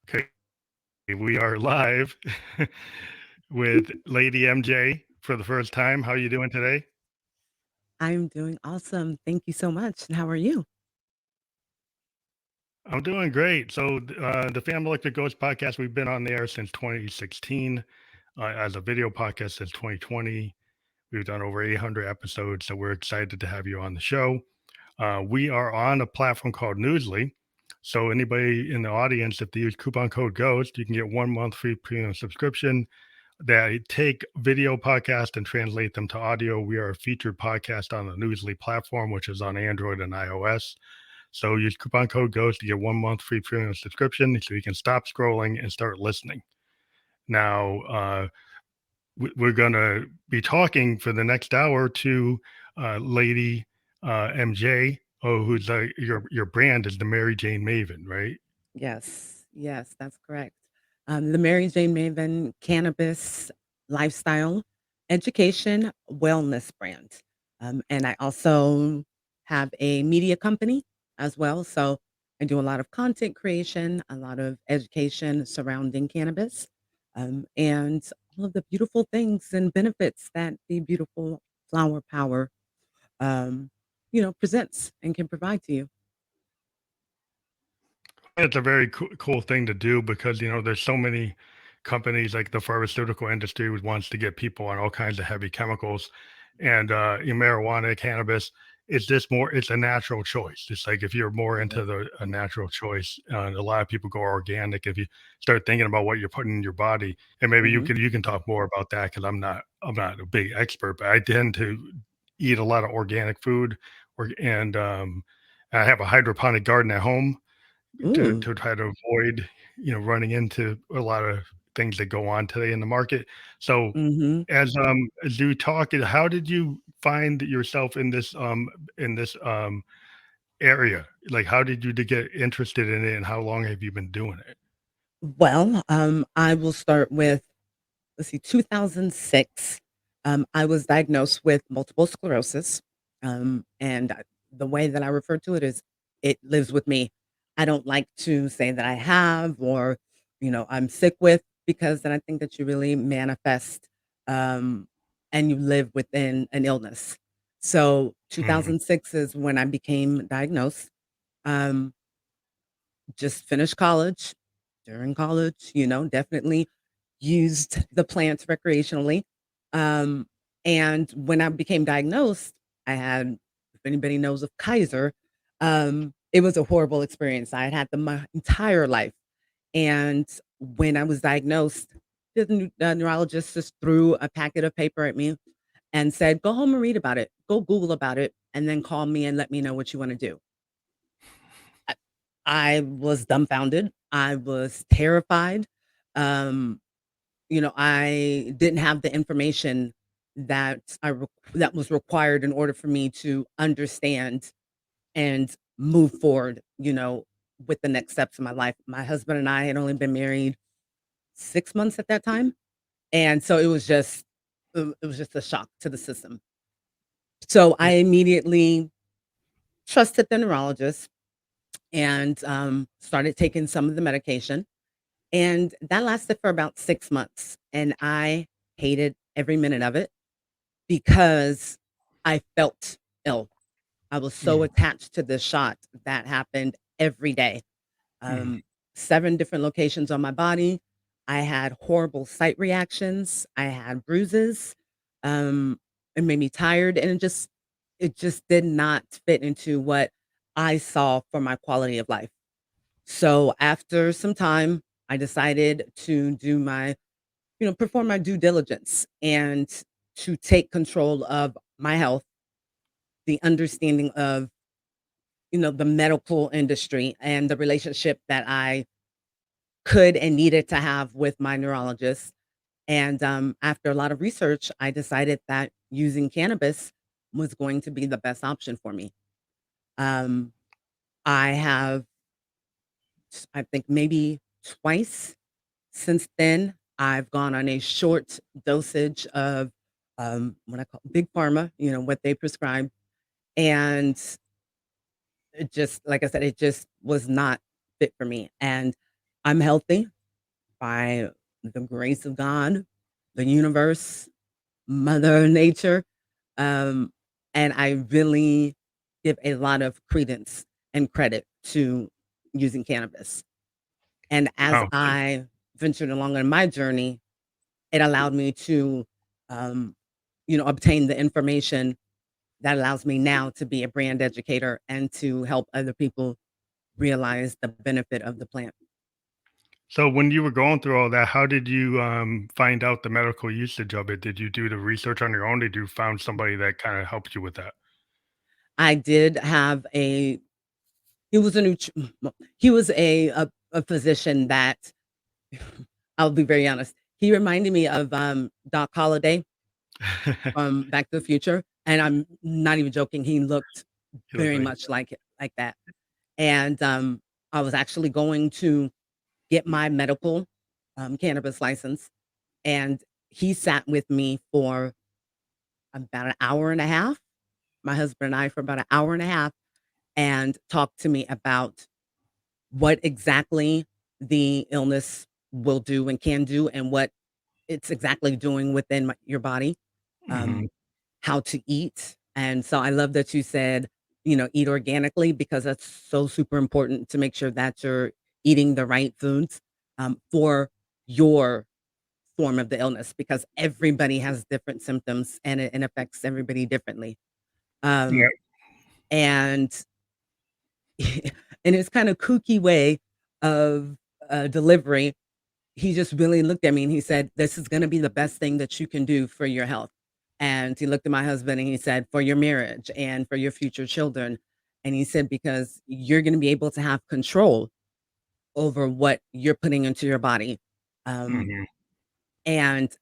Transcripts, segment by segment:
Okay, we are live with Lady MJ for the first time. How are you doing today? I'm doing awesome. Thank you so much. And how are you? I'm doing great. So, the Family Electric Ghost podcast, we've been on the air since 2016, as a video podcast since 2020. We've done over 800 episodes, so we're excited to have you on the show. We are on a platform called Newsly. So, anybody in the audience, if they use coupon code GHOST, you can get 1 month free premium subscription. They take video podcasts and translate them to audio. We are a featured podcast on the Newsly platform, which is on Android and iOS. So use coupon code GHOST to get 1 month free premium subscription so you can stop scrolling and start listening. Now, we're going to be talking for the next hour to Lady MJ, who's your brand is the MariJayne Maven, right? Yes, that's correct. The MariJane Maven Cannabis Lifestyle Education Wellness brand. And I also have a media company as well. So I do a lot of content creation, a lot of education surrounding cannabis, and all of the beautiful things and benefits that the beautiful flower power, um, presents and can provide to you. It's a very cool thing to do because there's so many companies like the pharmaceutical industry wants to get people on all kinds of heavy chemicals, and marijuana, cannabis. It's just more. It's a natural choice. It's like if you're more into a natural choice, a lot of people go organic. If you start thinking about what you're putting in your body, and maybe you Mhm. can talk more about that because I'm not a big expert, but I tend to eat a lot of organic food, and I have a hydroponic garden at home to Ooh. to try to avoid, running into a lot of things that go on today in the market. So Mhm. as you talk, how did you find yourself in this area? Like how did you to get interested in it and how long have you been doing it? Well, I will start with, let's see, 2006. I was diagnosed with multiple sclerosis. The way that I refer to it is it lives with me. I don't like to say that I have or, I'm sick with, because then I think that you really manifest um, and you live within an illness. So Mhm. 2006 is when I became diagnosed. Um, just finished college. During college, definitely used the plants recreationally. Um, and when I became diagnosed, I had, if anybody knows of Kaiser, it was a horrible experience. I had had them my entire life. And when I was diagnosed, the neurologist just threw a packet of paper at me and said, "Go home and read about it. Go Google about it, and then call me and let me know what you want to do." I I was dumbfounded. I was terrified. Um, I didn't have the information that was required in order for me to understand and move forward, with the next steps in my life. My husband and I had only been married 6 months at that time, and so it was just a shock to the system. So I Yeah. immediately trusted the neurologist and started taking some of the medication. And that lasted for about 6 months, and I hated every minute of it because I felt ill. I was so Mhm. attached to this shot that happened every day. Mhm. Um, 7 different locations on my body. I had horrible sight reactions. I had bruises. Um, it made me tired, and it just did not fit into what I saw for my quality of life. So after some time, I decided to perform my due diligence and to take control of my health, the understanding of, the medical industry and the relationship that I could and needed to have with my neurologist. And after a lot of research, I decided that using cannabis was going to be the best option for me. Um, I have, I think maybe twice since then, I've gone on a short dosage of what I call big pharma, what they prescribe. And it just, like I said, it just was not fit for me. And I'm healthy by the grace of God, the universe, Mother Nature. Um, and I really give a lot of credence and credit to using cannabis. And as Wow. I ventured along in my journey, it allowed me to, um, obtain the information that allows me now to be a brand educator and to help other people realize the benefit of the plant. So when you were going through all that, how did you find out the medical usage of it? Did you do the research on your own? Did you found somebody that kind of helped you with that? I did have a he was a he was a physician that I'll be very honest. He reminded me of Doc Holliday from Back to the Future, and I'm not even joking. He looked You look very like much like that. And I was actually going to get my medical cannabis license, and he sat with me for about an hour and a half. My husband and I for about an hour and a half, and talked to me about what exactly the illness will do and can do, and what it's exactly doing within your body, Mhm. how to eat. And so I love that you said, eat organically, because that's so super important to make sure that you're eating the right foods for your form of the illness, because everybody has different symptoms and it affects everybody differently. Yeah. Um, and in his kind of kooky way of delivery, he just really looked at me and he said, "This is gonna be the best thing that you can do for your health." And he looked at my husband and he said, "For your marriage and for your future children." And he said, "Because you're gonna be able to have control over what you're putting into your body." Um, Mhm. and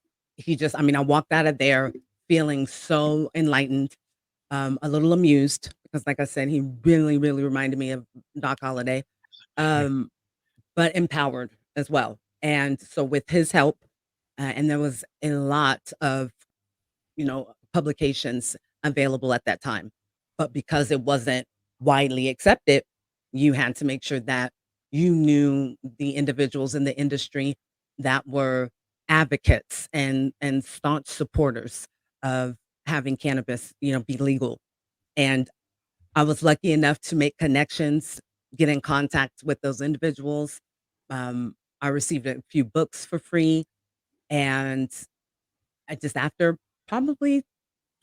I mean, I walked out of there feeling so enlightened, a little amused, because like I said, he really, really reminded me of Doc Holliday. Um, but empowered as well. And so with his help, and there was a lot of, publications available at that time. But because it wasn't widely accepted, you had to make sure that you knew the individuals in the industry that were advocates and staunch supporters of having cannabis, be legal. And I was lucky enough to make connections, get in contact with those individuals. I received a few books for free, and I just after probably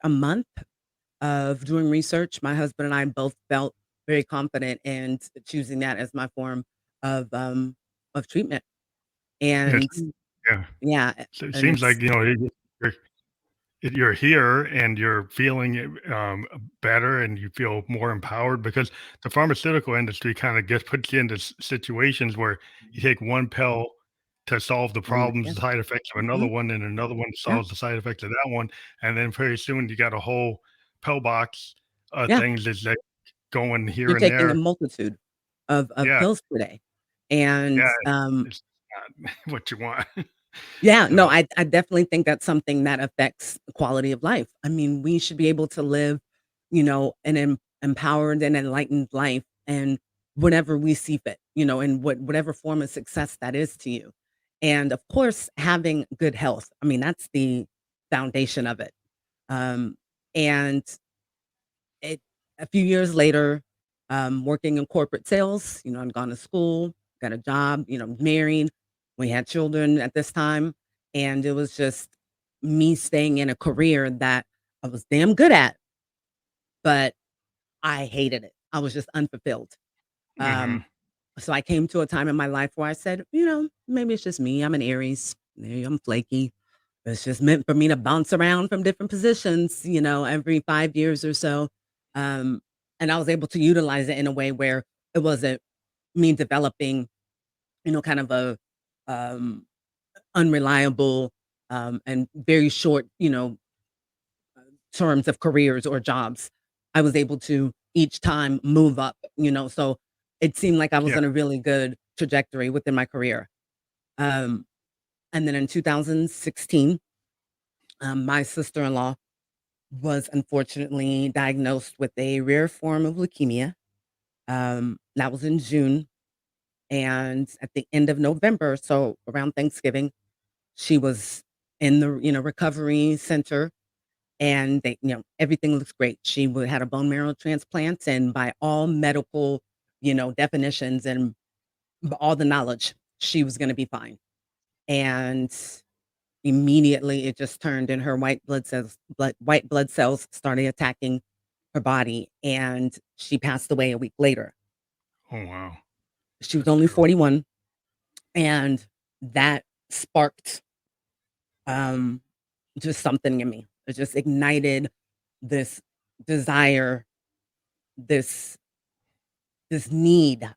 a month of doing research, my husband and I both felt very confident in choosing that as my form of treatment. Yes. And Yeah. yeah, So it and seems like you're you're here and you're feeling better and you feel more empowered because the pharmaceutical industry kind of gets puts you into situations where you take one pill to solve the problems, yeah, the side effects of another mhm, one, and another one yeah, solves the side effects of that one, and then pretty soon you got a whole pill box of yeah. things that's like going You're here and taking a there. multitude of Yeah, pills per day, and yeah, it's not what you want. yeah, no, So I definitely think that's something that affects the quality of life. I mean, we should be able to live, an empowered and enlightened life, and whenever we see fit, in whatever form of success that is to you. And of course, having good health. I mean, that's the foundation of it. Um, and it a few years later, working in corporate sales, I'd gone to school, got a job, married. We had children at this time, and it was just me staying in a career that I was damn good at, but I hated it. I was just unfulfilled. mhm. Um, so I came to a time in my life where I said, maybe it's just me. I'm an Aries. Maybe I'm flaky. It's just meant for me to bounce around from different positions, every 5 years or so. Um, and I was able to utilize it in a way where it wasn't me developing, kind of a um, unreliable and very short, terms of careers or jobs. I was able to each time move up, so it seemed like I was Yeah, on a really good trajectory within my career. Um, and then in 2016, my sister-in-law was unfortunately diagnosed with a rare form of leukemia. That was in June, And at the end of November, so around Thanksgiving, she was in the, recovery center, and they, everything looks great. She had a bone marrow transplant, and by all medical, definitions and all the knowledge, she was going to be fine. And immediately it just turned, and her white blood cells started attacking her body, and she passed away a week later. Oh, wow. She was That's only terrible. 41, and that sparked just something in me. It just ignited this desire, this need.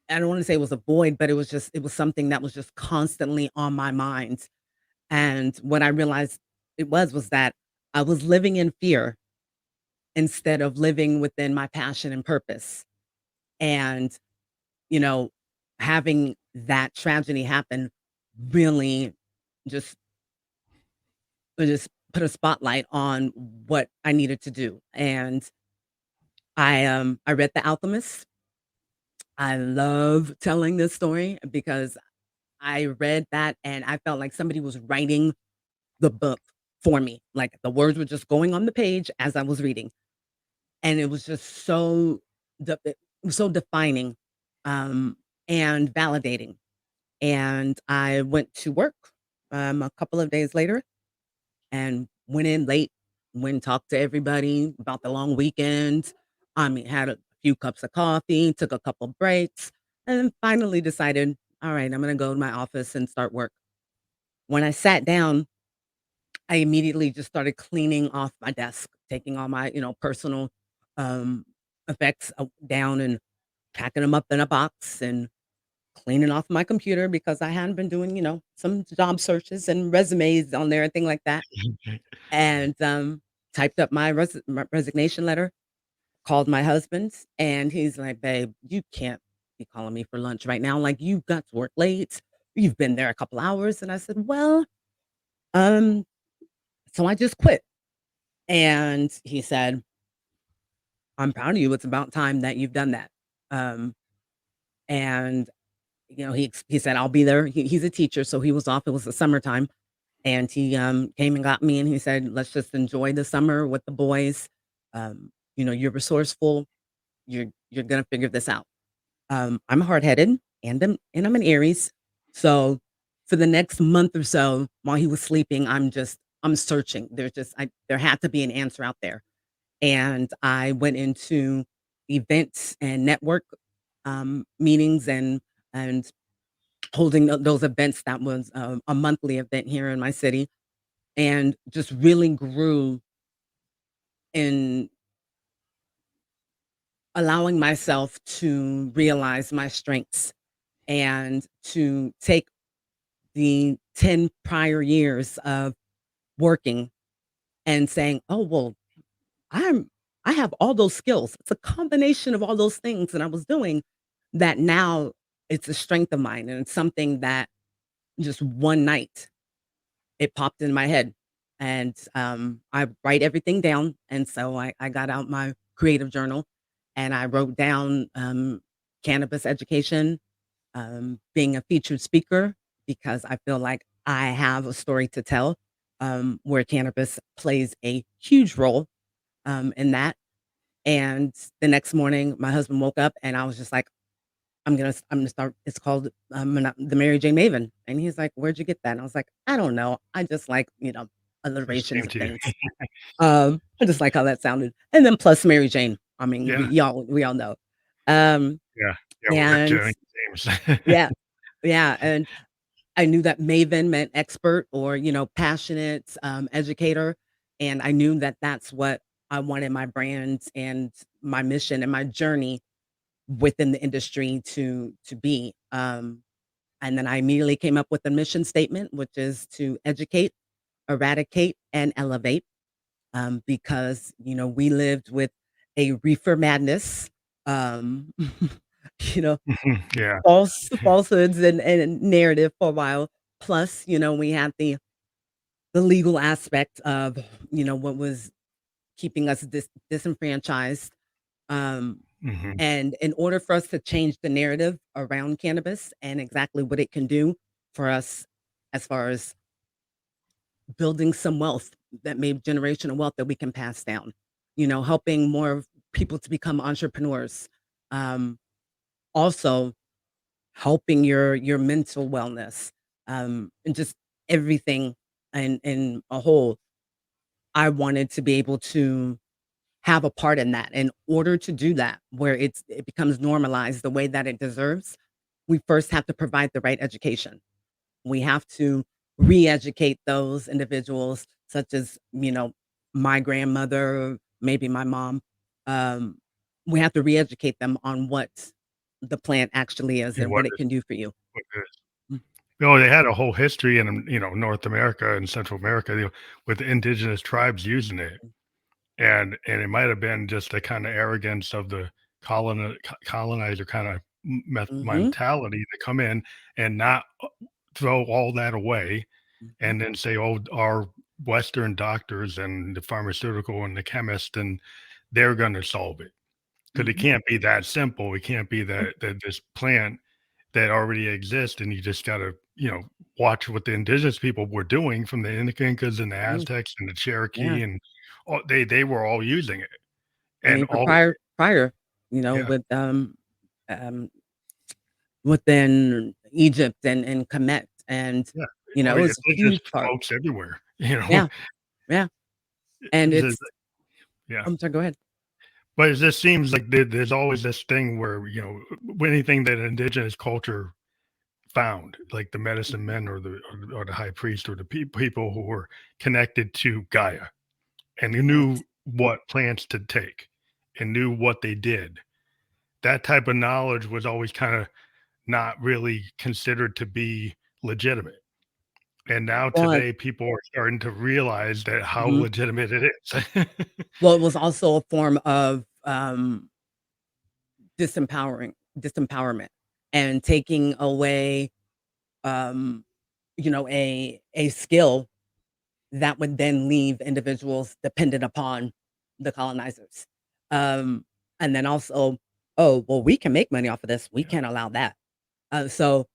I don't want to say it was a void, but it was something that was just constantly on my mind. And what I realized it was that I was living in fear instead of living within my passion and purpose. And, you know, having that tragedy happen really just just put a spotlight on what I needed to do. And I read The Alchemist. I love telling this story because I read that and I felt like somebody was writing the book for me. Like the words were just going on the page as I was reading. And it was just it was so defining, um, and validating. And I went to work, a couple of days later and went in late, went and talked to everybody about the long weekend. I mean, had a few cups of coffee, took a couple breaks, and then finally decided, all right, I'm going to go to my office and start work. When I sat down, I immediately just started cleaning off my desk, taking all my, personal um, effects down and packing them up in a box and cleaning off my computer because I hadn't been doing, some job searches and resumes on there and thing like that. And typed up my resignation letter, called my husband, and he's like, "Babe, you can't be calling me for lunch right now. Like, you got to work late. You've been there a couple hours." And I said, "Well, um, so I just quit." And he said, "I'm proud of you. It's about time that you've done that." Um, and he said, "I'll be there." He's a teacher, so he was off. It was the summertime, and he came and got me, and he said, "Let's just enjoy the summer with the boys. You're resourceful. You're gonna figure this out." I'm hard-headed and I'm an Aries. So for the next month or so while he was sleeping, I'm searching. There had to be an answer out there. And I went into events and network meetings and holding those events that was a monthly event here in my city and just really grew in allowing myself to realize my strengths and to take the 10 prior years of working and saying, "Oh, well, I'm I have all those skills." It's a combination of all those things that I was doing that now it's a strength of mine, and it's something that just one night it popped in my head. And I write everything down. And so I got out my creative journal and I wrote down cannabis education, being a featured speaker, because I feel like I have a story to tell, where cannabis plays a huge role in that. And the next morning, my husband woke up, and I was just like, I'm gonna start. It's called the MariJayne Maven, and he's like, "Where'd you get that?" And I was like, "I don't know. I just like Just alliterations came of to you. things. I just like how that sounded." And then plus Mary Jane. I mean, Yeah. we all know. Um, Yeah. Yeah. We're and doing James. yeah, yeah, and I knew that Maven meant expert or, passionate, educator, and I knew that that's what I wanted my brand and my mission and my journey within the industry to be. And then I immediately came up with a mission statement, which is to educate, eradicate, and elevate. Because we lived with a reefer madness, um, you know, Yeah. falsehoods and narrative for a while. Plus, we had the legal aspect of what was keeping us disenfranchised. Um, Mhm. And in order for us to change the narrative around cannabis and exactly what it can do for us as far as building some wealth that may generational wealth that we can pass down, helping more people to become entrepreneurs. Um, Also helping your mental wellness, and just everything in a whole. I wanted to be able to have a part in that. In order to do that, where it becomes normalized the way that it deserves, we first have to provide the right education. We have to re-educate those individuals, such as, my grandmother, maybe my mom. Um, we have to re-educate them on what the plant actually is And and what what it is can do for you. what is Mm, No, they had a whole history in, North America and Central America, with indigenous tribes using it. And it might have been just the kinda arrogance of the colonizer kinda mhm, mentality to come in and not throw all that away mhm, and then say, "Oh, our Western doctors and the pharmaceutical and the chemist, and they're gonna solve it." 'Cause it mhm. can't be that simple. It can't be that this plant that already exists, and you just gotta, watch what the indigenous people were doing from the Incas and the Mm, Aztecs and the yeah. Cherokee, and all they were all using it, I and mean, for all prior, yeah, um, within Egypt and Kemet, and, yeah. it All was a indigenous huge part. folks everywhere, Yeah, yeah, and It's just it's yeah. I'm sorry, go ahead. But it just seems like there's always this thing where, anything that indigenous culture found, like the medicine Mhm, men or the high priest or the people who were connected to Gaia and who knew yes. what plants to take and knew what they did. That type of knowledge was always kind of not really considered to be legitimate. And now Well, today, people are starting to realize that how mhm. legitimate it is. Well, it was also a form of, disempowerment and taking away, um, a skill that would then leave individuals dependent upon the colonizers. Um, and then also, "Oh, well, we can make money off of this. We Yeah, can't allow that." So,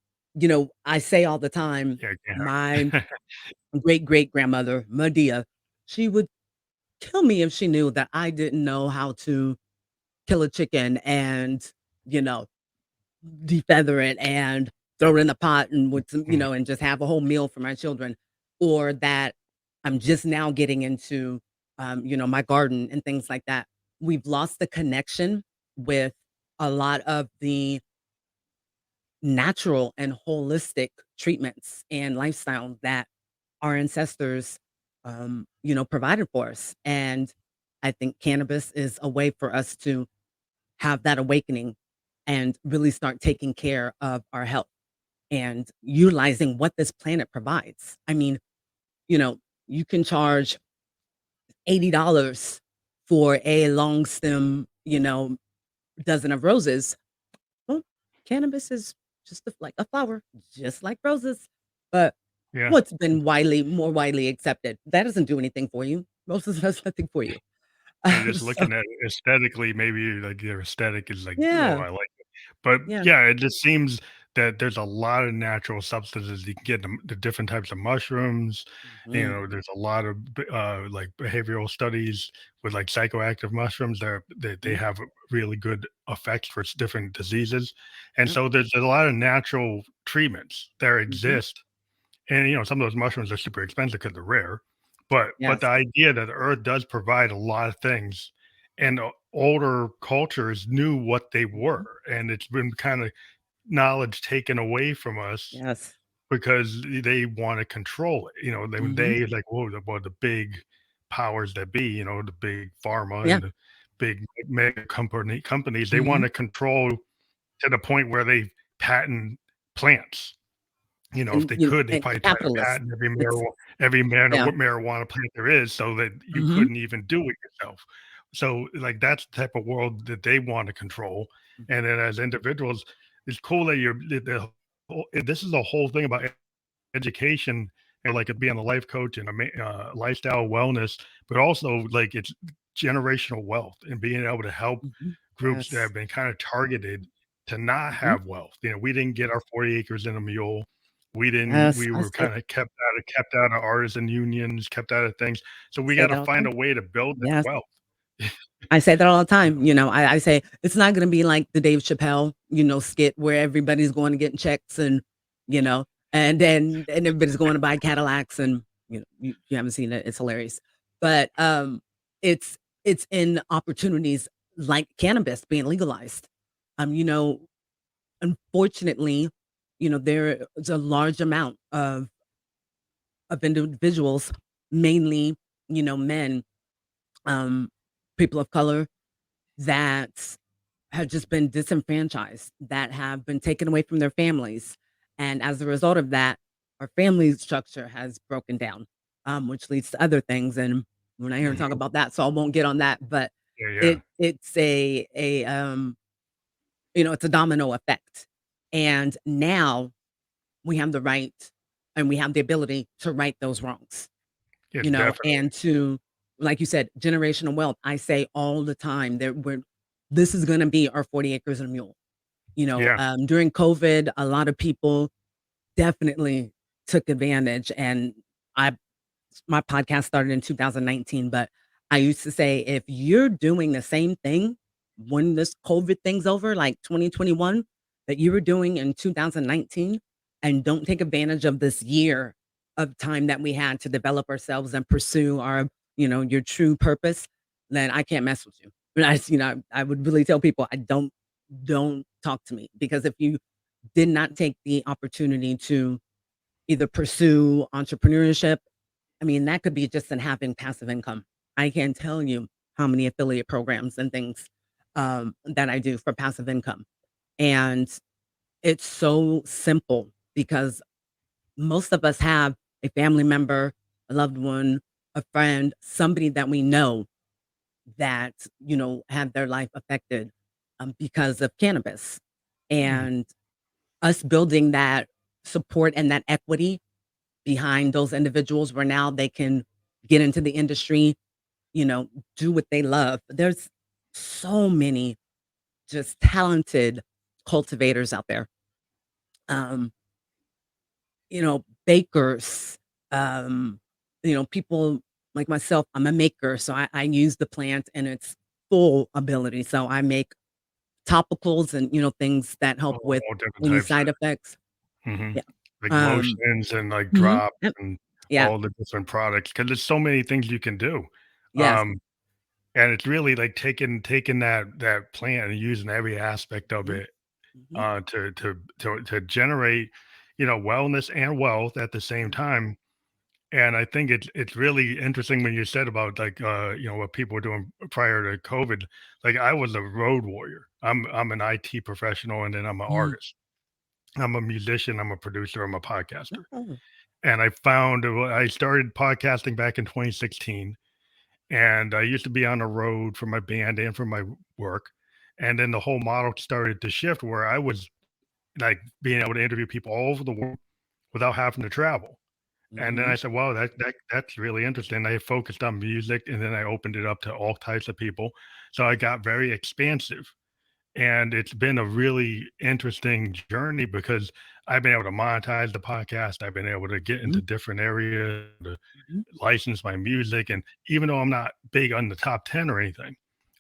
I say all the time, yeah, it can't my hurt. great-great-grandmother, Medea, she would kill me if she knew that I didn't know how to kill a chicken and, you know, defeather it and throw it in a pot and with some, Mm, and just have a whole meal for my children, or that I'm just now getting into, my garden and things like that. We've lost the connection with a lot of the natural and holistic treatments and lifestyle that our ancestors, provided for us. And I think cannabis is a way for us to have that awakening and really start taking care of our health and utilizing what this planet provides. I mean, you know, you can charge $80 for a long stem, dozen of roses. Well, cannabis is just like a flower, just like roses. But yeah. what's been more widely accepted? That doesn't do anything for you. Roses does nothing for you. They're just So looking at it aesthetically, maybe, like, their aesthetic is like, "Oh, yeah, I like it." But, yeah. yeah, it just seems that there's a lot of natural substances you can get, the different types of mushrooms, Mhm, there's a lot of like, behavioral studies with, like, psychoactive mushrooms that they mhm, have really good effects for different diseases, and yep, so there's a lot of natural treatments that mhm, exist, and, some of those mushrooms are super expensive because 'cause they're rare, but the yes, idea that the earth does provide a lot of things, and older cultures knew what they mhm, were, and it's been kinda knowledge taken away from us yes, because they wanna control it, mhm, they like, whoa, the big powers that be, the big pharma yeah, and the big mega companies, they mhm, wanna control to the point where they patent plants. If and, they could, they'd and probably try to capitalists. patent It's every yeah, marijuana plant there is so that you mhm, couldn't even do it yourself. So, like, that's the type of world that they wanna control, and then as individuals, it's cool that you're the whole this is the whole thing about education and, like, it being a life coach and a lifestyle wellness, but also, like, it's generational wealth and being able to help mhm, groups that Yes. have been kind of targeted to not Mhm. have wealth. We didn't get our 40 acres and a mule. Yes, We I were say kind of kept out of artisan unions, kept out of things. So we say got that to all the find time. a way to build this Yes. wealth. I say that all the You time, know? I say it's not gonna be like the Dave Chappelle, skit where everybody's going to getting checks and, you know, and everybody's going to buy Cadillacs and, you haven't seen it, it's hilarious. But, it's it's in opportunities like cannabis being legalized. You know, unfortunately, there is a large amount of individuals, mainly, men, um, people of color that have just been disenfranchised, that have been taken away from their families. And as a result of that, our family structure has broken down, which leads to other things. And we're not here to talk Mhm. about that, so I won't get on that. But Yeah, yeah. it's it's a domino effect. And now we have the right and we have the ability to right those wrongs, Yeah, definitely. and to, like you said, generational wealth. I say all the time that this is going to be our 40 acres and a mule. Yeah. During COVID, a lot of people definitely took advantage. And I, my podcast started in 2019, but I used to say, if you're doing the same thing when this COVID thing's over, like 2021, that you were doing in 2019, and don't take advantage of this year of time that we had to develop ourselves and pursue your true purpose, then I can't mess with you. And I would really tell people, I don't talk to me, because if you did not take the opportunity to either pursue entrepreneurship, I mean, that could be just in having passive income. I can't tell you how many affiliate programs and things that I do for passive income. And it's so simple because most of us have a family member, a loved one, a friend, somebody that we know that, had their life affected because of cannabis. Mhm. And us building that support and that equity behind those individuals where now they can get into the industry, you know, do what they love. There's so many just talented cultivators out there. Um, bakers, people like myself, I'm a maker, so I use the plant in its full ability. So I make topicals and, things that help with All different any types side effects. of Yeah. like Um, lotions and like mhm, drops yep, and yeah, all the different products because there's so many things you can do. yes. Um, and it's really like taking that plant and using every aspect of Mhm, it mhm, to generate, wellness and wealth at the same mhm, time. And I think it's really interesting when you said about like what people were doing prior to COVID. Like I was a road warrior. I'm an IT professional and then I'm an mhm. artist. I'm a musician, I'm a producer, I'm a podcaster. Oh, And I found I started podcasting back in 2016 and I used to be on the road for my band and for my work. And then the whole model started to shift where I was like being able to interview people all over the world without having to travel. And then I mhm, said, "Wow, that's really interesting." I focused on music, and then I opened it up to all types of people. So I got very expansive, and it's been a really interesting journey because I've been able to monetize the podcast. I've been able to get mhm, into different areas, to mhm, license my music, and even though I'm not big on the top 10 or anything,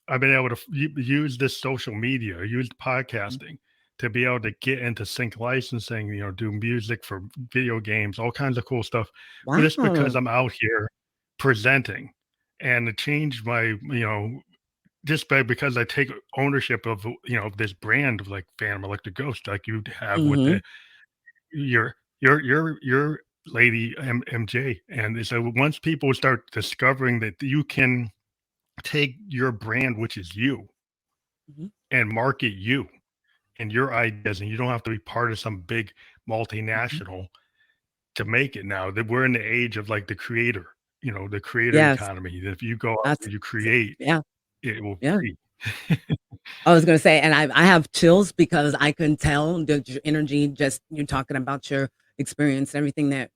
I've been able to use this social media, use mhm. podcasting to be able to get into sync licensing, do music for video games, all kinds of cool stuff. But it's because Wow. I'm out here presenting and it changed my, just because I take ownership of, this brand of like Phantom Electric Ghost, like you have with Mhm, your lady MJ. And so once people start discovering that you can take your brand, which is you, mhm, and market you and your ideas, and you don't have to be part of some big mhm. multinational to make it now. That we're in the age of like the creator Yes, economy. That if you go out that's and you create, yeah, it will yeah. free. I was gonna say, and I have chills because I can tell that your energy, just you talking about your experience, everything that,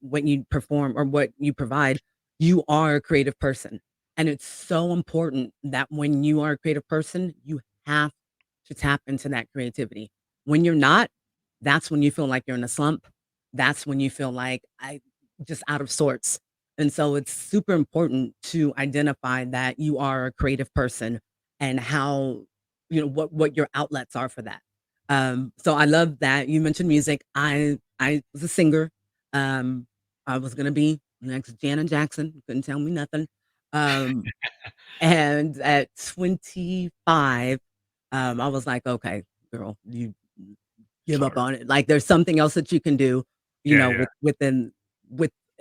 what you perform or what you provide, you are a creative person. And it's so important that when you are a creative person, you have to tap into that creativity. When you're not, that's when you feel like you're in a slump. That's when you feel like I just out of sorts. And so it's super important to identify that you are a creative person and how, what your outlets are for that. So I love that you mentioned music. I was a singer. Um, I was gonna be next Janet Jackson. Couldn't tell me nothing. Um, and at 25, I was like, okay, girl, you give up Sorry. on it. Like there's something else that you can do, Yeah, yeah. within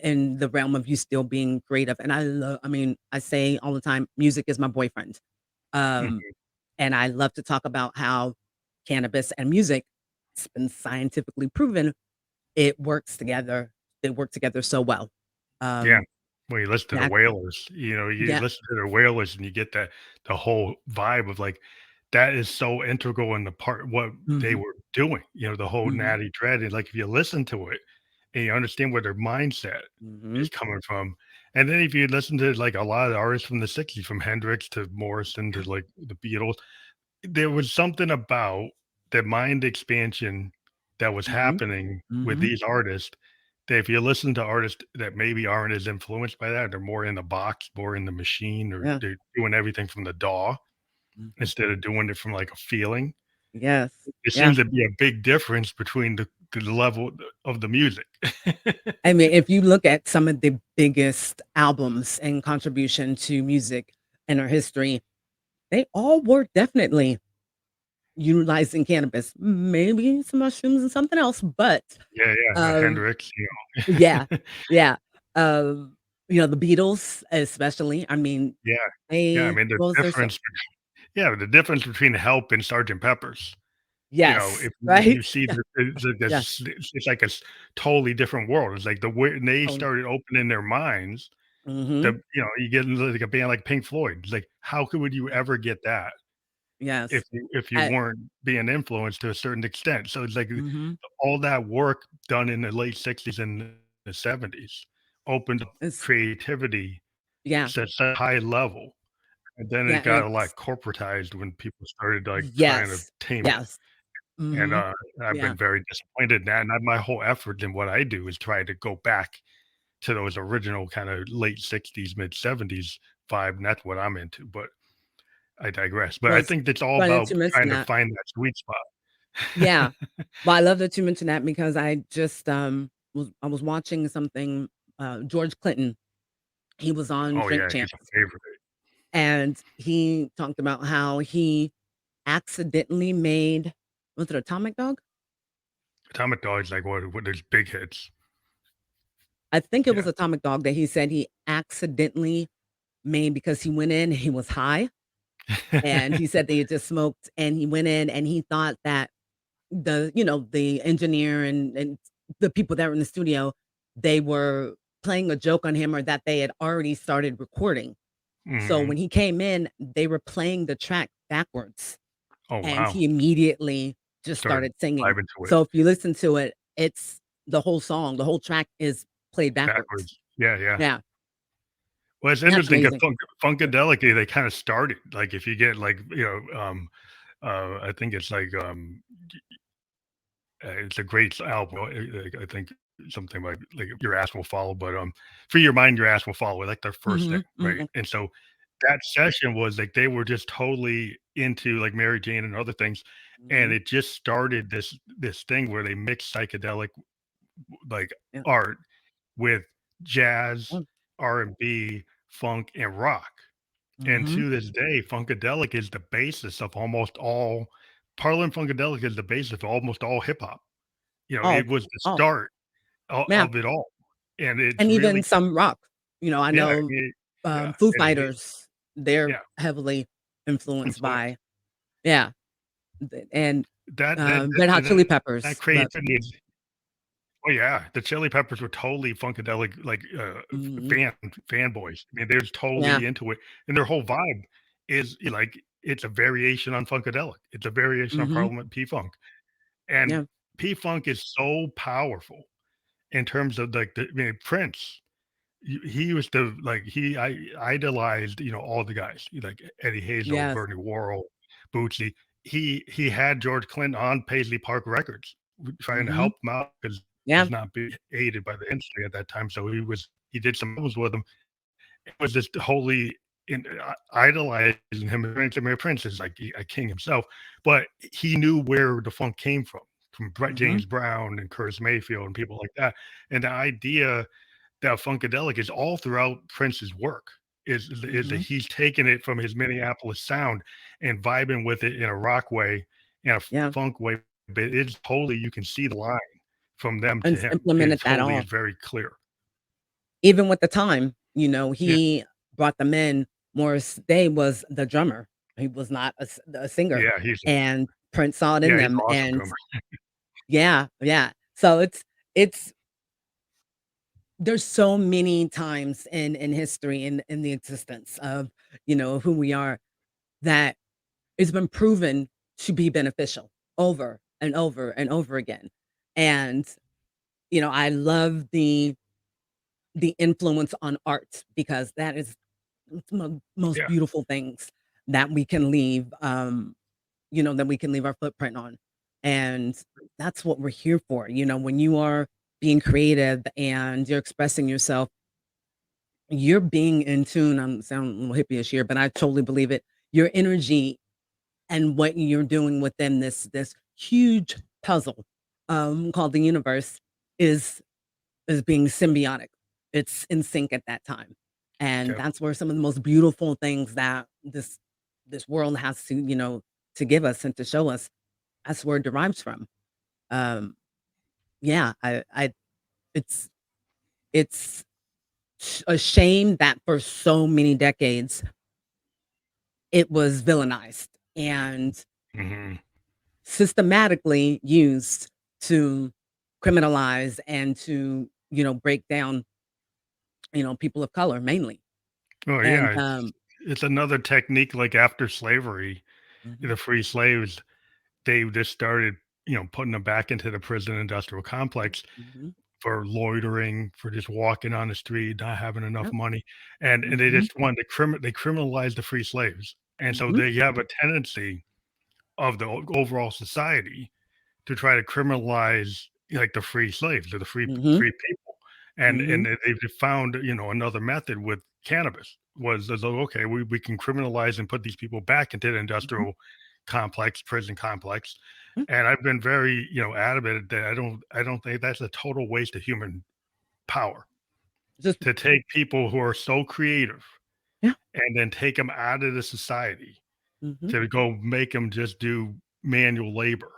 the realm of you still being creative. And I mean, I say all the time, music is my boyfriend. Um, Mhm. and I love to talk about how cannabis and music, it's been scientifically proven it works together. They work together so well. Yeah. Um, When you listen to the that Wailers, you yeah. listen to the Wailers and you get that the whole vibe of, like, that is so integral in the part what they Mhm, were doing, the whole mhm, Natty Dread, and, like, if you listen to it and you understand where their mindset mhm, is coming from, and then if you listen to, like, a lot of the artists from the '60s, from Hendrix to Morrison to, yeah, like, the Beatles, there was something about the mind expansion that was mhm, happening with mhm, these artists that if you listen to artists that maybe aren't as influenced by that, they're more in the box, more in the machine, or yeah, they're doing everything from the DAW mhm. instead of doing it from like a feeling. Yes, There yeah. seems to be a big difference between the level of the music. I mean, if you look at some of the biggest albums and contribution to music in our history, they all were definitely utilizing cannabis, maybe some mushrooms and something else, but, Yeah, yeah, um, Hendrix, yeah, yeah, um, the Beatles especially, I mean, Yeah, yeah, I they mean, the what was their song? difference yeah, the difference between Help and Sergeant Pepper's. Yes, If you right? see Yeah, the it's like yeah, this it's like a totally different world. It's like the way they totally. started opening their minds, Mhm, you get into like a band like Pink Floyd. It's like, how would you yeah, ever get that yes, if you I weren't being influenced to a certain extent? So it's like mhm, all that work done in the late '60s and the '70s opened up it's creativity yeah, to such a high level, and then it yeah, got a lot it's corporatized when people started, like, trying to yes, tame it. yes, And, mhm, I've yeah, been very disappointed in that, and my whole effort in what I do is try to go back to those original kinda late '60s, mid '70s vibe, and that's what I'm into, but I digress. But I was think it's all funny that about you mentioned trying to that. find that sweet spot. Yeah. Well, I love that you mentioned that because I just, was watching something, George Clinton, he was on Oh, Drink yeah, he's a Champs, favorite. and he talked about how he accidentally made was it Atomic Dog? Atomic Dog's like what there's big hits. I think it was Yeah. Atomic Dog that he said he accidentally made because he went in, he was high, and he said that he had just smoked, and he went in and he thought that the engineer and the people that were in the studio, they were playing a joke on him or that they had already started recording. So Mhm. when he came in, they were playing the track backwards, Oh, and wow. he immediately just Started started singing. vibing to it So if you listen to it, it's the whole song, the whole track is played backwards. backwards. Yeah, yeah. Yeah, Well, it's that's interesting 'cause amazing. Funkadelic, they kinda started, like, if you get, like, I think it's like, it's a great album. I think something like "Your Ass Will Follow," but, "Free Your Mind, Your Ass Will Follow," like, their first thing, Mhm, right? mhm, And so that session was, like, they were just totally into, like, Mary Jane and other things, and mhm. it just started this thing where they mixed psychedelic, like, Yeah, art with yeah. jazz, R&B, funk, and rock. And Mhm. to this day, funkadelic is the basis of almost all Parliament Funkadelic is the basis of almost all hip hop. Oh, It was the oh, start yeah, of it all, and it's and even really some rock. I yeah, know, yeah, Foo Eddie Hay Fighters, they're yeah, heavily influenced influence. by yeah, and, That Red Hot and Chili that Peppers, but creativity is oh, yeah, the Chili Peppers were totally funkadelic, like, mhm, fan fanboys. I mean, they're yeah, totally into it, and their whole vibe is, like, it's a variation on funkadelic. It's a variation on mhm, Parliament P-Funk. And yeah, P-Funk is so powerful in terms of, like, Prince, he used to like, he I idolized, all the guys, like Eddie Hazel, yes, Bernie Worrell, Bootsy. He had George Clinton on Paisley Park Records, trying to Mhm. help him out because he Yeah. was not being aided by the industry at that time. So he did some albums with him. It was just wholly idolizing him. Prince is like a king himself, but he knew where the funk came from Mhm. James Brown and Curtis Mayfield and people like that. And the idea that funkadelic is all throughout Prince's work is that Mhm. he's taken it from his Minneapolis sound and vibing with it in a rock way and a Yeah. funk way, but it's totally you can see the line from them And to him. It implemented that totally all. is very clear. Even with the time, Yeah, he brought them in. Morris Day was the drummer. He was not a singer, yeah, and Prince saw it in he's them, an awesome and drummer. yeah, yeah. So it's there's so many times in history, in the existence of, who we are, that it's been proven to be beneficial over and over and over again. And, I love the influence on art because that is it's most Yeah, beautiful things that we can leave, that we can leave our footprint on. And that's what we're here for. When you are being creative and you're expressing yourself, you're being in tune. I'm sounding a little hippie-ish here, but I totally believe it. Your energy and what you're doing within this huge puzzle called the universe is is being symbiotic. It's in sync at that time. And definitely. that's where some of the most beautiful things that this world has to give us and to show us, that's where it derives from. Um, yeah, I it's it's a shame that for so many decades it was villainized and Mhm. systematically used to criminalize and to, break down, people of color mainly. Oh, And yeah, it's another technique like after slavery, Mhm, the free slaves, they just started, putting them back into the prison industrial complex mhm, for loitering, for just walking on the street, not having enough yep, money, and they mhm, just wanted to they criminalized the free slaves, and so mhm, they have a tendency of the overall society to try to criminalize like the free slaves or the mhm, free people, and mhm, they've found another method with cannabis was as though okay we can criminalize and put these people back into the mhm, industrial complex prison complex, mm, and I've been very adamant that I don't think that's a total waste of human power just to take people who are so creative yeah, and then take them out of the society mhm, to go make them just do manual labor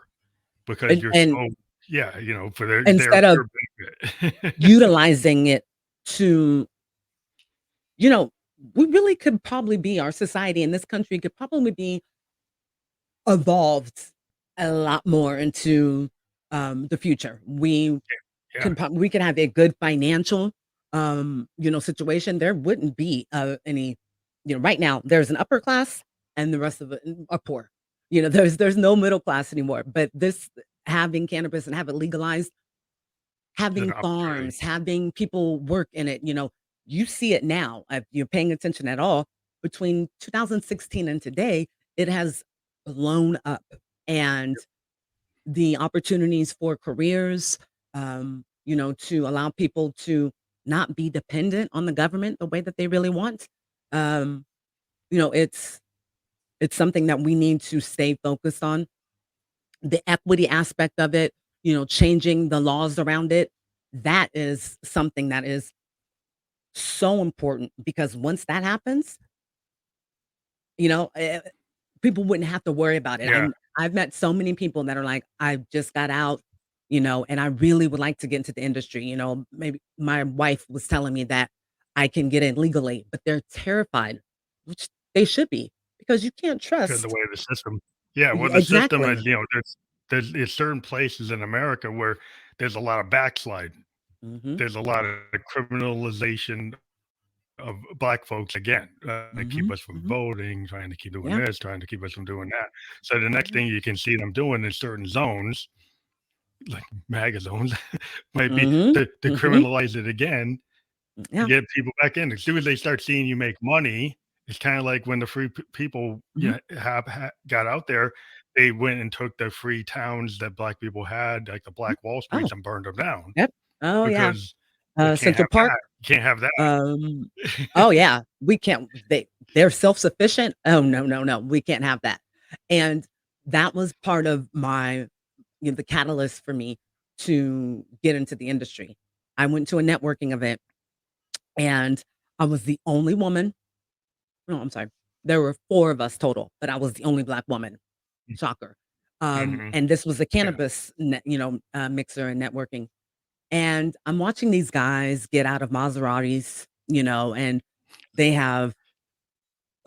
because and you're and so yeah, for their instead of pure benefit. utilizing it to you know, we really could probably be our society in this country could probably be evolved a lot more into, the future. Yeah, We could have a good financial, situation. There wouldn't be, any right now, there's an upper class and the rest of it are poor. There's no middle class anymore, but this having cannabis and have it legalized, it's an having opportunity. farms, having people work in it, you see it now, if you're paying attention at all, between 2016 and today, it has blown up, and the opportunities for careers, to allow people to not be dependent on the government the way that they really want. Um, it's something that we need to stay focused on. The equity aspect of it, changing the laws around it, that is something that is so important because once that happens, you know, eh, people wouldn't have to worry about it. Yeah, I've met so many people that are like, "I just got out, and I really would like to get into the industry." Maybe my wife was telling me that I can get in legally, but they're terrified, which they should be because you can't because the trust. way the system yeah, well, the system Exactly. is, there's certain places in America where there's a lot of backsliding. Mhm. There's a lot of criminalization of black folks again, to keep Mhm. us from Mhm. voting, trying to keep doing Yeah. this, trying to keep us from doing that. So the next Mhm. thing you can see them doing in certain zones, like MAGA zones, might be Mhm. to Mhm. criminalize it again to Yeah. get people back in. As soon as they start seeing you make money, It's kind of like when the free people Mhm. got out there, they went and took the free towns that black people had, like the Mhm. Black Wall Oh, Streets, and burned them down yep. Oh, yeah. because we can't Central have Park. that. Can't have Um, that. oh, yeah. We can't they're self-sufficient. Oh, no, no, no. We can't have that. And that was part of my the catalyst for me to get into the industry. I went to a networking event, and I was the only woman. No, I'm sorry. There were 4 of us total, but I was the only Black woman. Shocker. Mhm. And this was a Yeah. cannabis mixer and networking. And I'm watching these guys get out of Maseratis, and they have,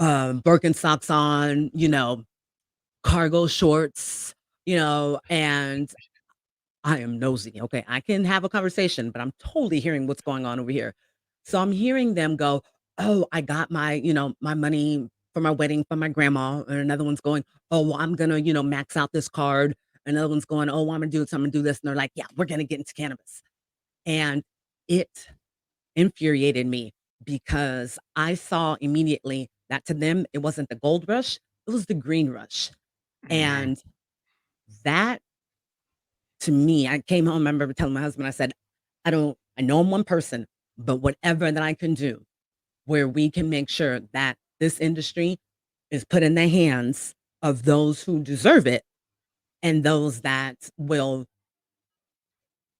Birkenstocks on, cargo shorts, and I am nosy, okay? I can have a conversation, but I'm totally hearing what's going on over here. So I'm hearing them go, "Oh, I got my money for my wedding from my grandma." And another one's going, "Oh, well, I'm gonna, max out this card." Another one's going, "Oh, I'm gonna do this, I'm gonna do this." And they're like, "Yeah, we're gonna get into cannabis." And it infuriated me because I saw immediately that to them, it wasn't the gold rush, it was the green rush. Mhm. And that to me, I came home, I remember telling my husband, I said, I know I'm one person, but whatever that I can do where we can make sure that this industry is put in the hands of those who deserve it and those that will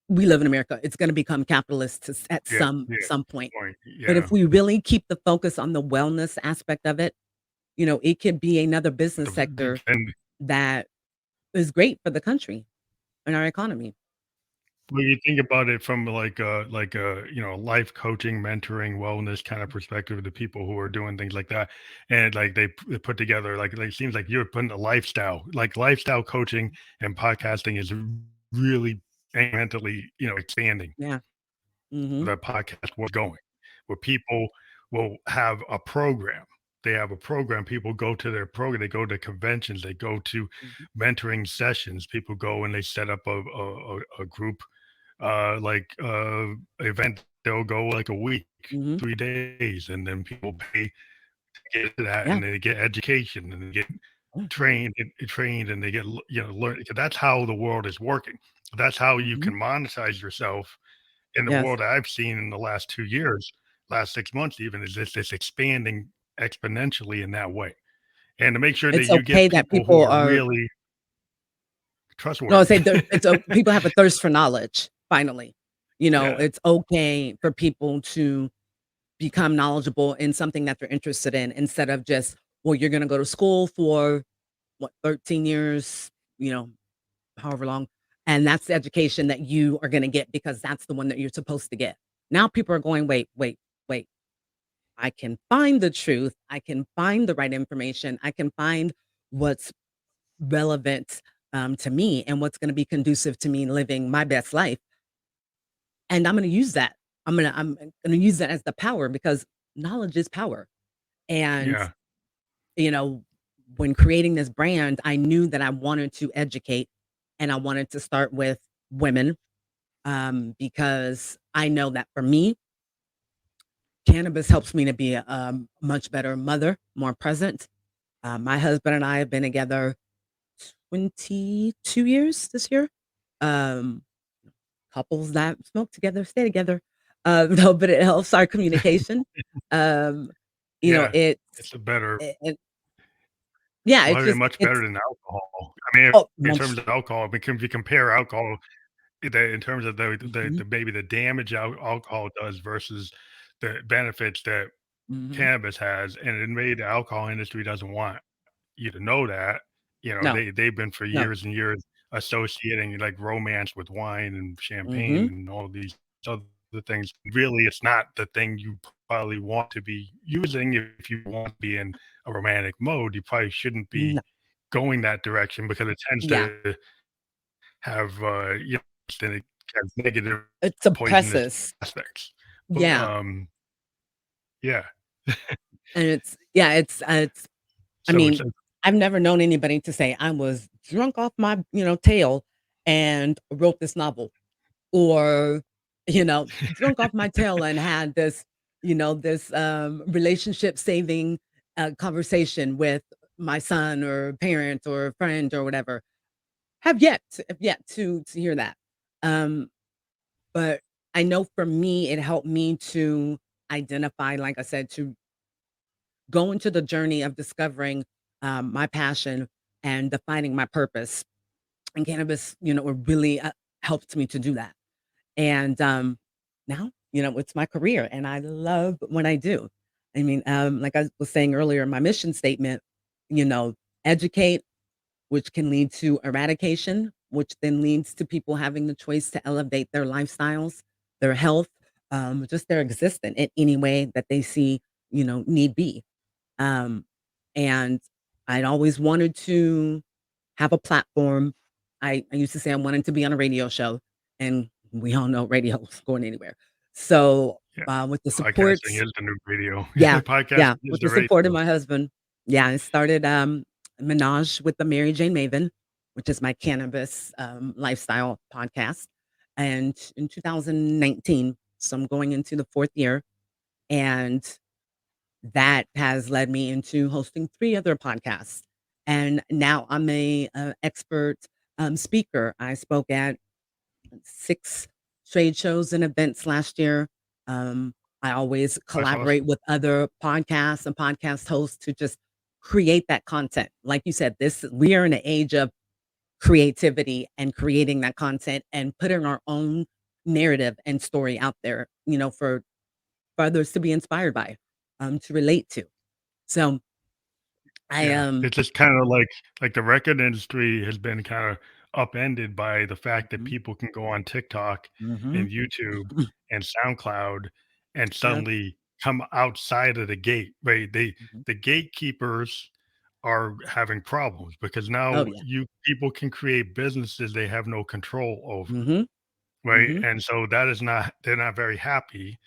we live in America. It's going to become capitalist at Yeah, yeah. some point. Point. But Yeah. if we really keep the focus on the wellness aspect of it, it could be another business sector And that is great for the country and our economy. when you think about it from life coaching, mentoring, wellness kind of perspective, the people who are doing things like that, and like they put together like it seems like you're putting a lifestyle coaching and podcasting is really incrementally expanding Yeah. Mhm. the podcast was going, where people will have a program. They have a program. People go to their program. They go to conventions. They go to Mhm. mentoring sessions. People go and they set up a group event. They'll go like a week, Mhm. 3 days, and then people pay to get to that, Yeah. and they get education, and they get Yeah. trained, and they get learn. That's how the world is working. That's how you Mhm. can monetize yourself in the Yes. world that I've seen in the last 2 years, last 6 months even, is this expanding exponentially in that way. And to make sure that It's you get okay that people who people are are really no, I trustworthy. say people have a thirst for knowledge, finally. Yeah, It's okay for people to become knowledgeable in something that they're interested in instead of just, well, you're gonna go to school for what, 13 years, you know, however long, and that's the education that you are gonna get because that's the one that you're supposed to get. Now people are going, "Wait, wait, wait. I can find the truth. I can find the right information. I can find what's relevant, to me and what's gonna be conducive to me living my best life, and I'm gonna use that. I'm gonna use that as the power because knowledge is power, and, yeah, you know, when creating this brand, I knew that I wanted to educate, and I wanted to start with women, because I know that for me, cannabis helps me to be a, much better mother, more present. My husband and I have been together 22 years this year. Um, Couples that smoke together stay together. No, but it helps our communication. Um, yeah. it's It's a better it yeah, well, it's I mean, just much better it's than alcohol. I mean, oh, in terms much of alcohol, if you compare alcohol, in terms of mhm, maybe the damage alcohol does versus the benefits that mhm. cannabis has, and it made the alcohol industry doesn't want you to know that. No, They've been for no. years and years associating like romance with wine and champagne Mhm. and all these other things. Really, it's not the thing you probably want to be using if you want to be in a romantic mode. You probably shouldn't be No. going that direction because it tends Yeah. to have then it has negative It poisonous suppresses. aspects. But Yeah. yeah. And it's I So it's mean, I've never known anybody to say, "I was drunk off my, tail and wrote this novel." Or, drunk off my tail and had this, relationship saving, a conversation with my son or parent or friend or whatever. Have yet to hear that. Um, but I know for me, it helped me to identify, like I said, to go into the journey of discovering my passion and defining my purpose. And cannabis, it really helped me to do that. And now, it's my career and I love what I do. I mean, like I was saying earlier, my mission statement, you know, educate, which can lead to eradication, which then leads to people having the choice to elevate their lifestyles, their health, just their existence in any way that they see, need be. Um, and I'd always wanted to have a platform. I used to say I wanted to be on a radio show, and we all know radio's going anywhere. So, Yeah. with the Podcasting supports, is the new radio. yeah, Podcasting yeah, is with the the support of radio. my husband, yeah, I started Menage with the MariJayne Maven, which is my cannabis lifestyle podcast, and in 2019, so I'm going into the fourth year, and that has led me into hosting 3 other podcasts, and now I'm a expert, speaker. I spoke at 6 trade shows and events last year. Um, I always That's collaborate awesome. with other podcasts and podcast hosts to just create that content. Like you said, this we are in an age of creativity and creating that content and putting our own narrative and story out there, for others to be inspired by, to relate to. So I Yeah, it's just kinda like the record industry has been kinda upended by the fact that Mhm, people can go on TikTok mhm, and YouTube and SoundCloud and yeah, suddenly come outside of the gate, right? mhm. The gatekeepers are having problems because Oh now yeah. you people can create businesses they have no control over, Mhm, right? mhm. And so that is not they're not very happy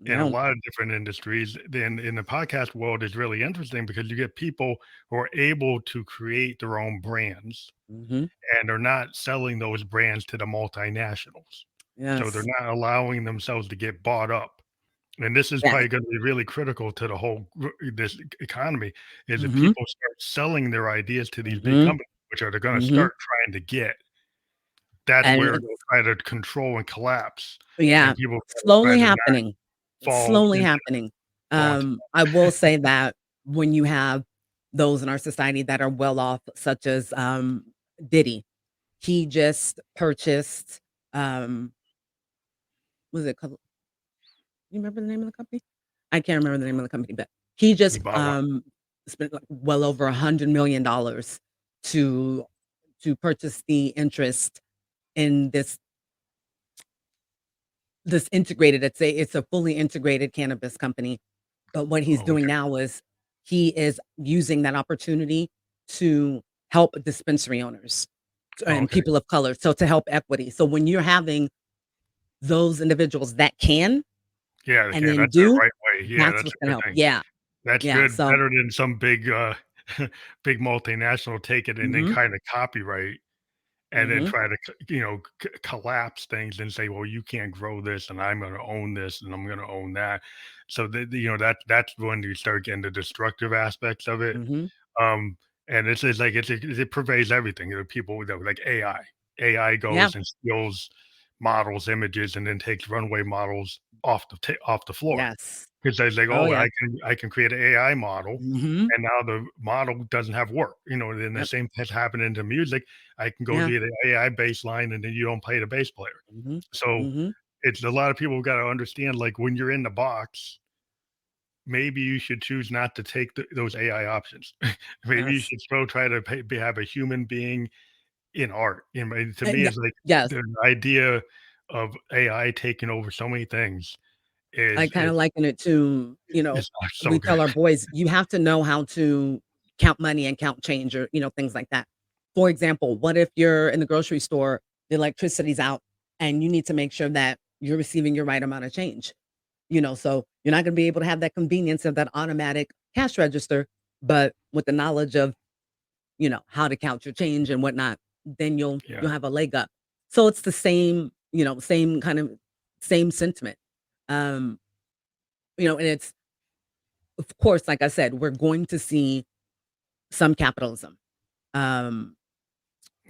in a No. lot of different industries. Then in the podcast world is really interesting because you get people who are able to create their own brands Mhm. and are not selling those brands to the multinationals. So they're Yes. not allowing themselves to get bought up. And this is Yeah. probably going to be really critical to the whole this economy is if Mhm, people start selling their ideas to these big mhm, companies, which are they're going to mhm. start trying to get. That's And where they'll it's try to control and collapse, yeah, and people try slowly to not happening. It's fall slowly into happening. fall into. I will say that when you have those in our society that are well off, such as, Diddy, he just purchased, um, was it called you remember the name of the company? I can't remember the name of the company, but he just, Ibaba. spent, like, well over $100 million to purchase the interest in this integrated it's a fully integrated cannabis company, but what he's Oh, doing okay. now is he is using that opportunity to help dispensary owners Oh, and okay. people of color, so to help equity. So when you're having those individuals that can Yeah, they and can. then That's the do, right way. Yeah, that's that's what's a gonna good help. thing. Yeah, That's yeah, good. so Better than some big, big multinational take it and then mhm, kinda copyright and then mhm, try to collapse things and say, "Well, you can't grow this, and I'm gonna own this, and I'm gonna own that." So, that's when you start getting the destructive aspects of it. mhm, Um, and it's like it pervades everything. People with like AI. AI yeah, goes and steals models, images, and then takes runway models off the floor yes. because they like, Oh, oh, yeah. I can create an AI model, Mhm, and now the model doesn't have work. Then the yep, same has happened into music. I can go yeah, to the AI bass line, and then you don't play the bass player. mhm, So mhm, it's a lot of people got to understand, like when you're in the box, maybe you should choose not to take those AI options. Maybe you yes, should still try to have a human being in art. To me, yeah, it's like yes. the idea of AI taking over so many things I is kinda liken it to, is not so we tell good. our boys, "You have to know how to count money and count change," or, things like that. For example, what if you're in the grocery store, the electricity's out, and you need to make sure that you're receiving your right amount of change? So you're not gonna be able to have that convenience of that automatic cash register, but with the knowledge of, how to count your change and whatnot, then Yeah. you'll have a leg up. So it's the same, same kind of same sentiment. Um, and it's of course, like I said, we're going to see some capitalism. Um,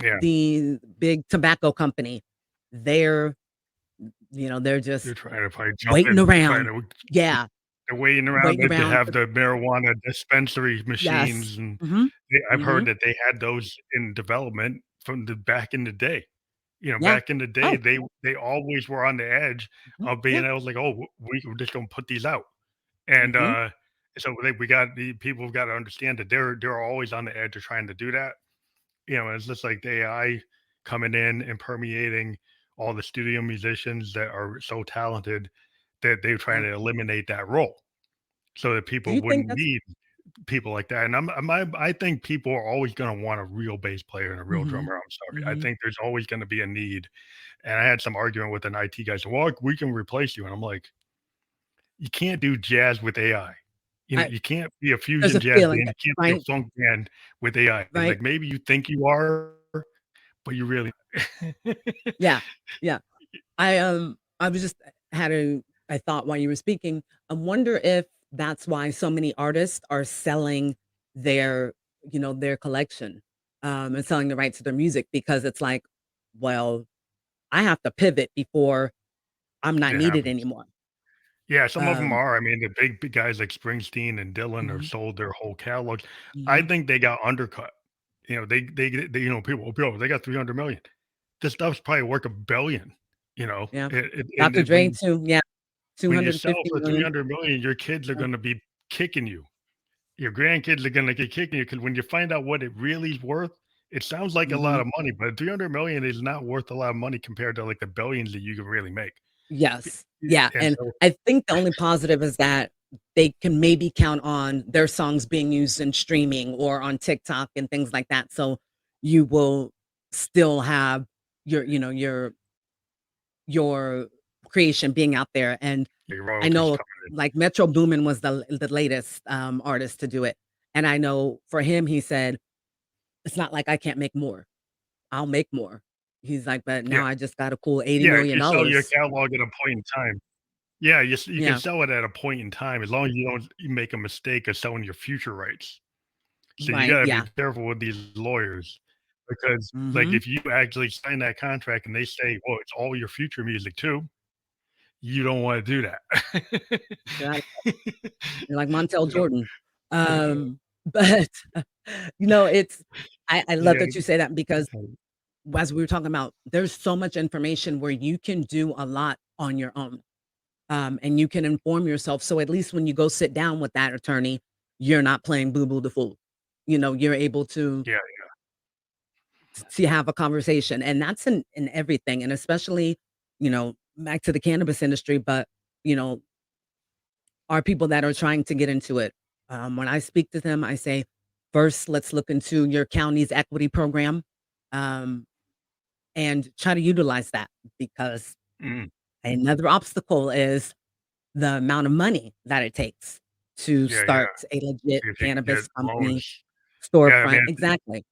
Yeah, the big tobacco company, they're, they're they're just trying to probably jump waiting in, trying around. to Yeah, they're waiting around waiting to around have for the marijuana dispensary yes. machines, and Mhm, I've heard mhm. that they had those in development from the back in the day. Yeah. Back in the day, Oh, they always were on the edge mhm, of yeah. being able to like, "Oh, we're just gonna put these out." And, Mhm, so we got the people have gotta understand that they're always on the edge of trying to do that. It's just like the AI coming in and permeating all the studio musicians that are so talented that they're trying yeah. to eliminate that role so that Do people you think wouldn't that's need people like that. And I think people are always gonna want a real bass player and a real mhm, drummer. I'm sorry. I mhm. think there's always gonna be a need. And I had some argument with an IT guy. So, well, we can replace you. And I'm like, you can't do jazz with AI. I You can't be a there's fusion a jazz feeling, band. You can't be a right? funk band with AI. Right? Like maybe you think you are, but you really. Yeah, yeah. I was just had a thought while you were speaking. I wonder if that's why so many artists are selling their, their collection, and selling the rights to their music because it's like, well, I have to pivot before I'm not It needed happens. anymore. Yeah, some of them Um, are. I mean, the big guys like Springsteen and Dylan have mhm, sold their whole catalog. I mhm. think they got undercut. People, they got 300,000,000. This stuff's probably worth a billion, Yeah. and Dr. Dre too. Yeah. when you sell for 250,000,000. 300,000,000, your kids are Yeah. gonna be kicking you. Your grandkids are gonna get kicking you because when you find out what it really is worth, it sounds like a lot Mhm. of money, but 300,000,000 is not worth a lot of money compared to, like, the billions that you can really make. Yes. Yeah, And and so I think the only positive is that they can maybe count on their songs being used in streaming or on TikTok and things like that, so you will still have your, your creation being out there, and your I royalties know, coming in. like, Metro Boomin was the latest, artist to do it, and I know for him, he said, "It's not like I can't make more. I'll make more." He's like, "But Yeah. now I just got a cool $80 Yeah, million you sell your dollars." catalog at a point in time. Yeah, you can Yeah. sell it at a point in time as long as you make a mistake of selling your future rights. So you Right, gotta be yeah. careful with these lawyers because, like, Mhm. if you actually sign that contract and they say, "Well, it's all your future music too," you don't wanna do that. Got You're like Montel So, Jordan. uh, But, it's I love yeah, that you say that because as we were talking about, there's so much information where you can do a lot on your own, and you can inform yourself, so at least when you go sit down with that attorney, you're not playing boo boo the fool. You're able yeah, to have a conversation, and that's in everything, and especially, back to the cannabis industry, but, you know, are people that are trying to get into it. When I speak to them, I say, first, let's look into your county's equity program, um, and try to utilize that because mm, another obstacle is the amount of money that it takes to yeah, yeah. start a legit See if you can cannabis get company loans. Yeah, I storefront. mean, Exactly.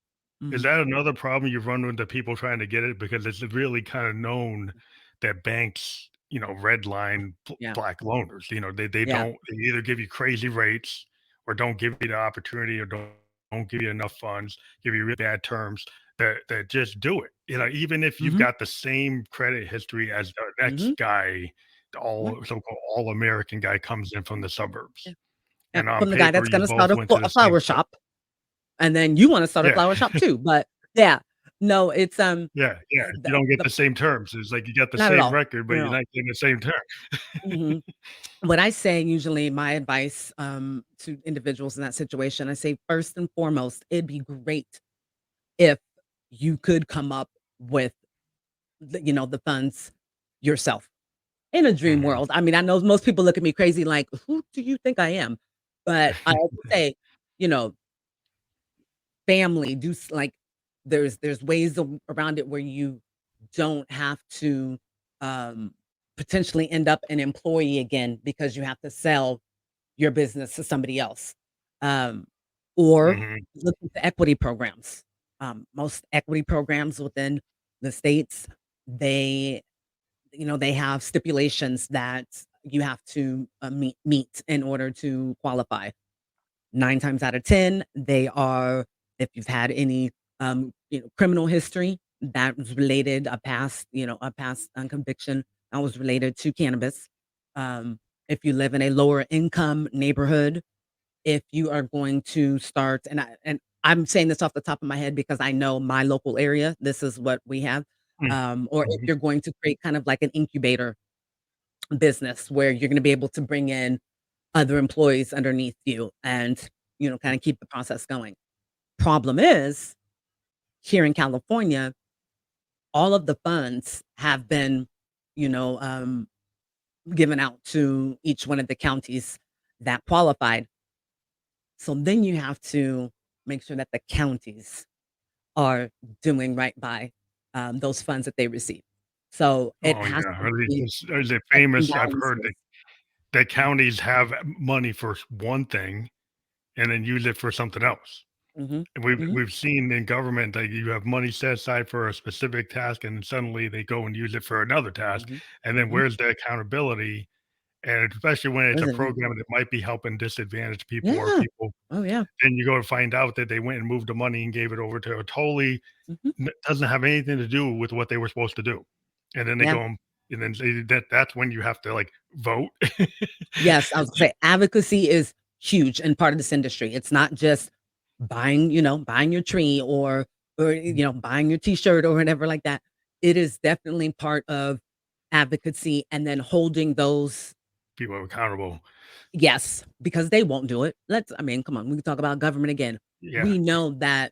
is Mhm. that another problem you've run into people trying to get it? Because it's really kinda known that banks, redline Yeah. black loaners. They Yeah. they either give you crazy rates or don't give you the opportunity or don't give you enough funds, give you really bad terms that just do it. Even if you've Mhm. got the same credit history as the next Mhm. guy, the Right. all so-called all-American guy comes in from the Yeah. suburbs. Yeah. And on From the guy paper, that's you gonna both start went to the a same flower school. shop, and then you wanna start a Yeah. flower shop too. But yeah, no, it's Yeah, yeah, you don't get the the same terms. It's like you got the not at same all. record, but Not at you're all. not getting the same term. Mhm. What I say usually, my advice, to individuals in that situation, I say, first and foremost, it'd be great if you could come up with the funds yourself in a dream Mhm. world. I mean, I know most people look at me crazy, like, who do you think I am? But I always say, you know, family, like, there's ways around it where you don't have to um, potentially end up an employee again because you have to sell your business to somebody else. Um, or Mhm. look into equity programs. Most equity programs within the states, they they have stipulations that you have to meet in order to qualify. 9 times out of 10, they are, if you've had any, criminal history that was related, a past, conviction that was related to cannabis. If you live in a lower income neighborhood, if you are going to start, and I'm saying this off the top of my head because I know my local area, this is what we have. Or if Mhm. you're going to create kind of like an incubator business where you're gonna be able to bring in other employees underneath you and, kind of keep the process going. Problem is, here in California, all of the funds have been, you know, um, given out to each one of the counties that qualified. So then you have to make sure that the counties are doing right by, those funds that they receive. So it Oh, has yeah. to be Is it checks and famous? I've heard balances. that Mhm, counties have money for one thing and then use it for something else. mhm, And mhm, we've seen in government that you have money set aside for a specific task, and then suddenly they go and use it for another task. mhm, And then mhm. where's the accountability? And especially when it's a Wasn't it? program that might be helping disadvantaged people or Yeah. people, Oh, yeah. then you go to find out that they went and moved the money and gave it over to a totally Mhm. doesn't have anything to do with what they were supposed to do. And then they Yeah. go and then that's when you have to like vote. Yes, I was gonna say advocacy is huge and part of this industry. It's not just buying your tree or buying your t-shirt or whatever like that. It is definitely part of advocacy and then holding those. People are accountable. Yes, because they won't do it. I mean, come on, we can talk about government again. Yeah. We know that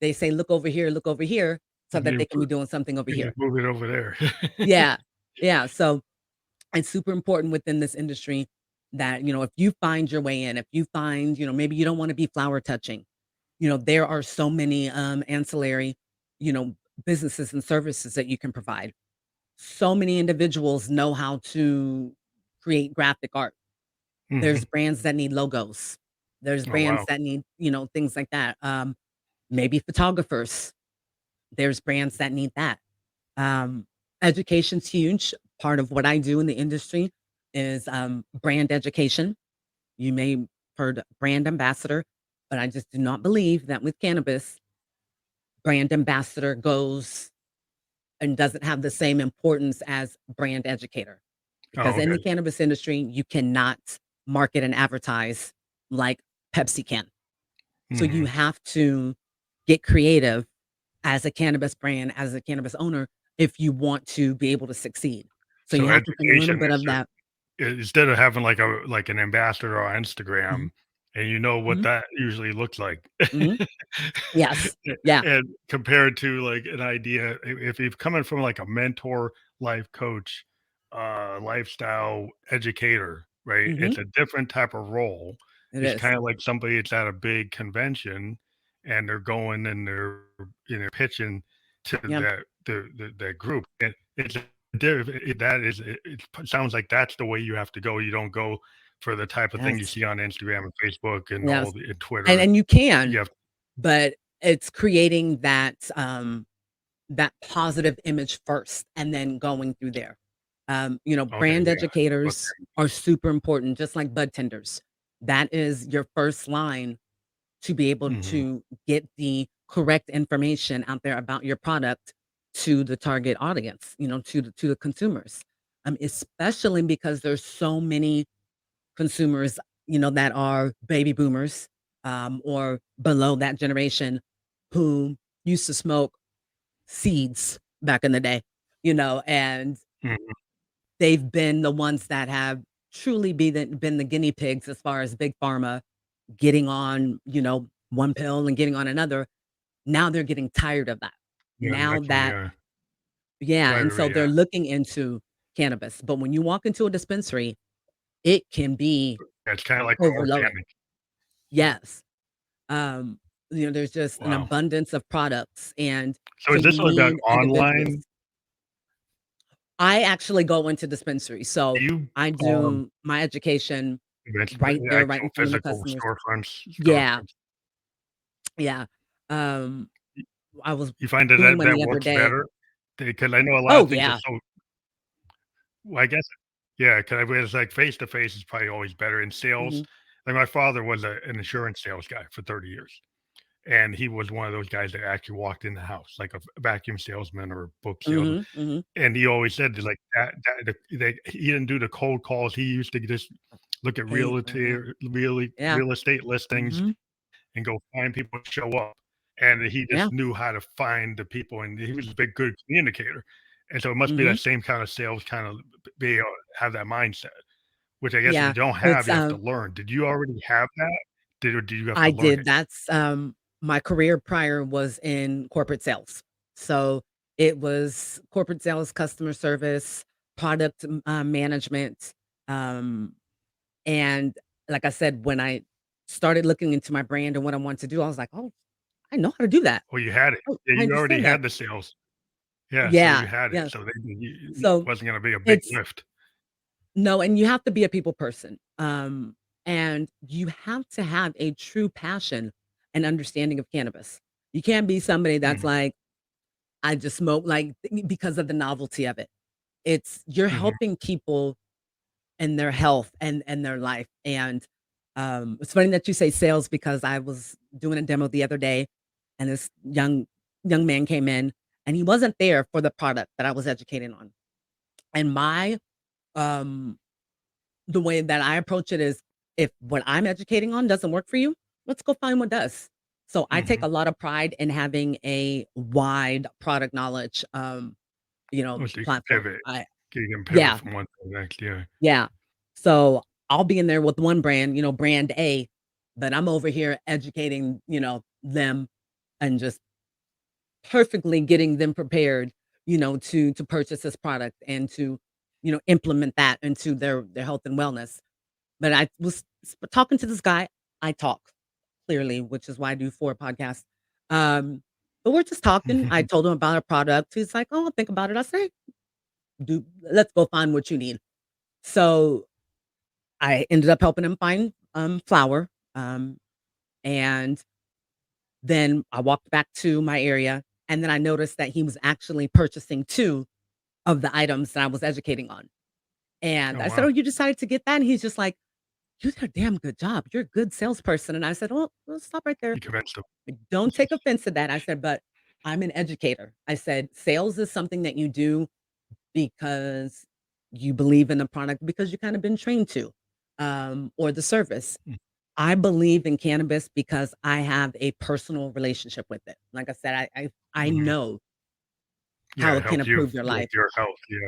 they say look over here, so And that you they can be doing something over and you here. move it over there. Yeah. Yeah, so it's super important within this industry that, if you find your way in, if you find, maybe you don't want to be flower touching, there are so many ancillary, you know, businesses and services that you can provide. So many individuals know how to create graphic art. There's Mhm. brands that need logos. There's Oh, brands wow. that need, things like that. Maybe photographers. There's brands that need that. Um, Education's huge. Part of what I do in the industry is brand education. You may have heard brand ambassador, but I just do not believe that with cannabis, brand ambassador goes and doesn't have the same importance as brand educator. Oh, Because in the okay. cannabis industry, you cannot market and advertise like Pepsi can. So you Mhm. have to get creative as a cannabis brand, as a cannabis owner, if you want to be able to succeed. So So you have to bring a little education bit of that. instead of having like an ambassador on Mhm, Instagram, and you know what mhm, that usually looks like. mhm. Yes. Yeah. And compared to like an idea, if you're coming from like a mentor, life coach, lifestyle educator, right? Mhm. It's a different type of role. It It's is. kind of like somebody that's at a big convention and they're going and they're pitching to Yeah. that group. And it's that is it sounds like that's the way you have to go. You don't go for the type of thing you Yes. see on Instagram and Facebook and Yes. all the and And Twitter. and you can, You have but it's creating that positive image first and then going through there. okay, Brand yeah. educators are super important, just like bud tenders. That is your first line to be able Mhm. to get the correct information out there about your product to the target audience, to the consumers. Especially because there's so many consumers, that are baby boomers, or below that generation who used to smoke seeds back in the day, and Mhm. they've been the ones that have truly been the guinea pigs as far as big pharma getting on, one pill and getting on another. Now they're getting tired of that. Yeah, Now actually, that yeah. Yeah, Right, and so right, they're yeah. looking into cannabis, but when you walk into a dispensary, it can be Yeah, it's kinda like overloading. organic. Yes. There's just an Wow. abundance of products, and So so is you this like an need individuals. online I actually go into dispensaries, do so you, I um, do my education events right there, right actual in front of the physical customers. Yeah, storefronts? yeah. Um, I was You find that doing one that the other works day. better? Because I know a lot Oh, of things are yeah. so well, I guess Yeah, 'cause I was like face to face is probably always better in sales. Mhm. Like my father was an insurance sales guy for 30 years. And he was one of those guys that actually walked in the house like a vacuum salesman or book salesman. Mhm. Mhm. And he always said that like he didn't do the cold calls. He used to just look at Yeah. Yeah. real estate listings Mhm. and go find people to show up. And he Yeah. just knew how to find the people, and he was a big good communicator. And so it must be Mhm. that same kind of sales kind of be have that mindset, which I guess if you Yeah. don't have, It's, you have to learn. Did you already have that? Or did you have to I learn did. it? That's, my career prior was in corporate sales. So it was corporate sales, customer service, product, management. Um, and like I said, when I started looking into my brand and what I want to do, I was like, oh, I know how to do that. Well, you had it. Oh, Yeah, I you already understand that. had the sales. Yeah, so you Yeah. had it. Yeah. So they it So wasn't gonna be a big it's lift. no, and you have to be a people person. And you have to have a true passion and understanding of cannabis. You can't be somebody that's Mhm, like, I just smoke like because of the novelty of it. It's you're mhm. helping people and their health and their life. And it's funny that you say sales because I was doing a demo the other day, and this young man came in, and he wasn't there for the product that I was educating on. And my um the way that I approach it is if what I'm educating on doesn't work for you, let's go find what does. So I take Mhm. a lot of pride in having a wide product knowledge Oh, so platform. You can pivot Yeah, from one to the next, yeah. yeah. So I'll be in there with one brand, brand A, but I'm over here educating, them and just perfectly getting them prepared, to purchase this product and to, implement that into their health and wellness. But I was talking to this guy. I talk clearly, which is why I do 4 podcasts. But we're just talking. I told him about a product. He's like, "Oh, I'll think about it." I say, "Do let's go find what you need." So I ended up helping him find flour. And then I walked back to my area, and then I noticed that he was actually purchasing 2 of the items that I was educating on. And Oh, I said, "Oh, wow. you decided to get that?" And he's just like, "You did a damn good job. You're a good salesperson." And I said, "Well, stop right there. You convinced them. Don't take offense to that." I said, "But I'm an educator." I said, "Sales is something that you do because you believe in the product because you kind of been trained to, or the service. Mm, I believe in cannabis because I have a personal relationship with it. Like I said, I mhm. know Yeah, how it it can helped you improve your with life." your health, yeah.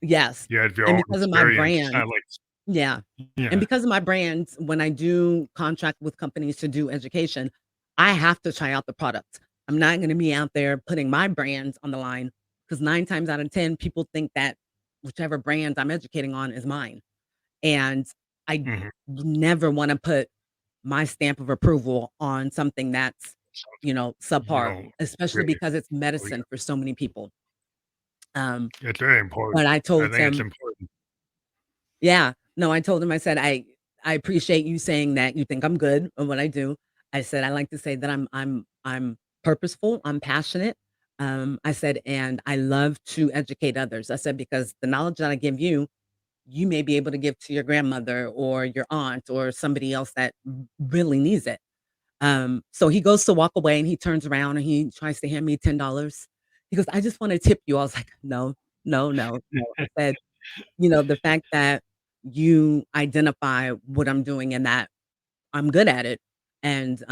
Yes. You had your And own because of my experience, brand, kinda like yeah. And yeah. because of my brand, when I do contract with companies to do education, I have to try out the product. I'm not gonna be out there putting my brand on the line because 9 times out of 10, people think that whichever brand I'm educating on is mine. And I Mhm. never wanna put my stamp of approval on something that's, Something you subpar, don't especially really because it's oh, yeah. medicine for so many people. Um, It's very but important. I I told think it's him, important. yeah. No, I told him, I said, I appreciate you saying that you think I'm good at what I do. I said, I like to say that I'm purposeful, I'm passionate. I said, and I love to educate others. I said, because the knowledge that I give you, you may be able to give to your grandmother or your aunt or somebody else that really needs it. So he goes to walk away and he turns around and he tries to hand me $10. He goes, "I just want to tip you." I was like, "No, no, no, no." I said, the fact that you identify what I'm doing and that I'm good at it and, that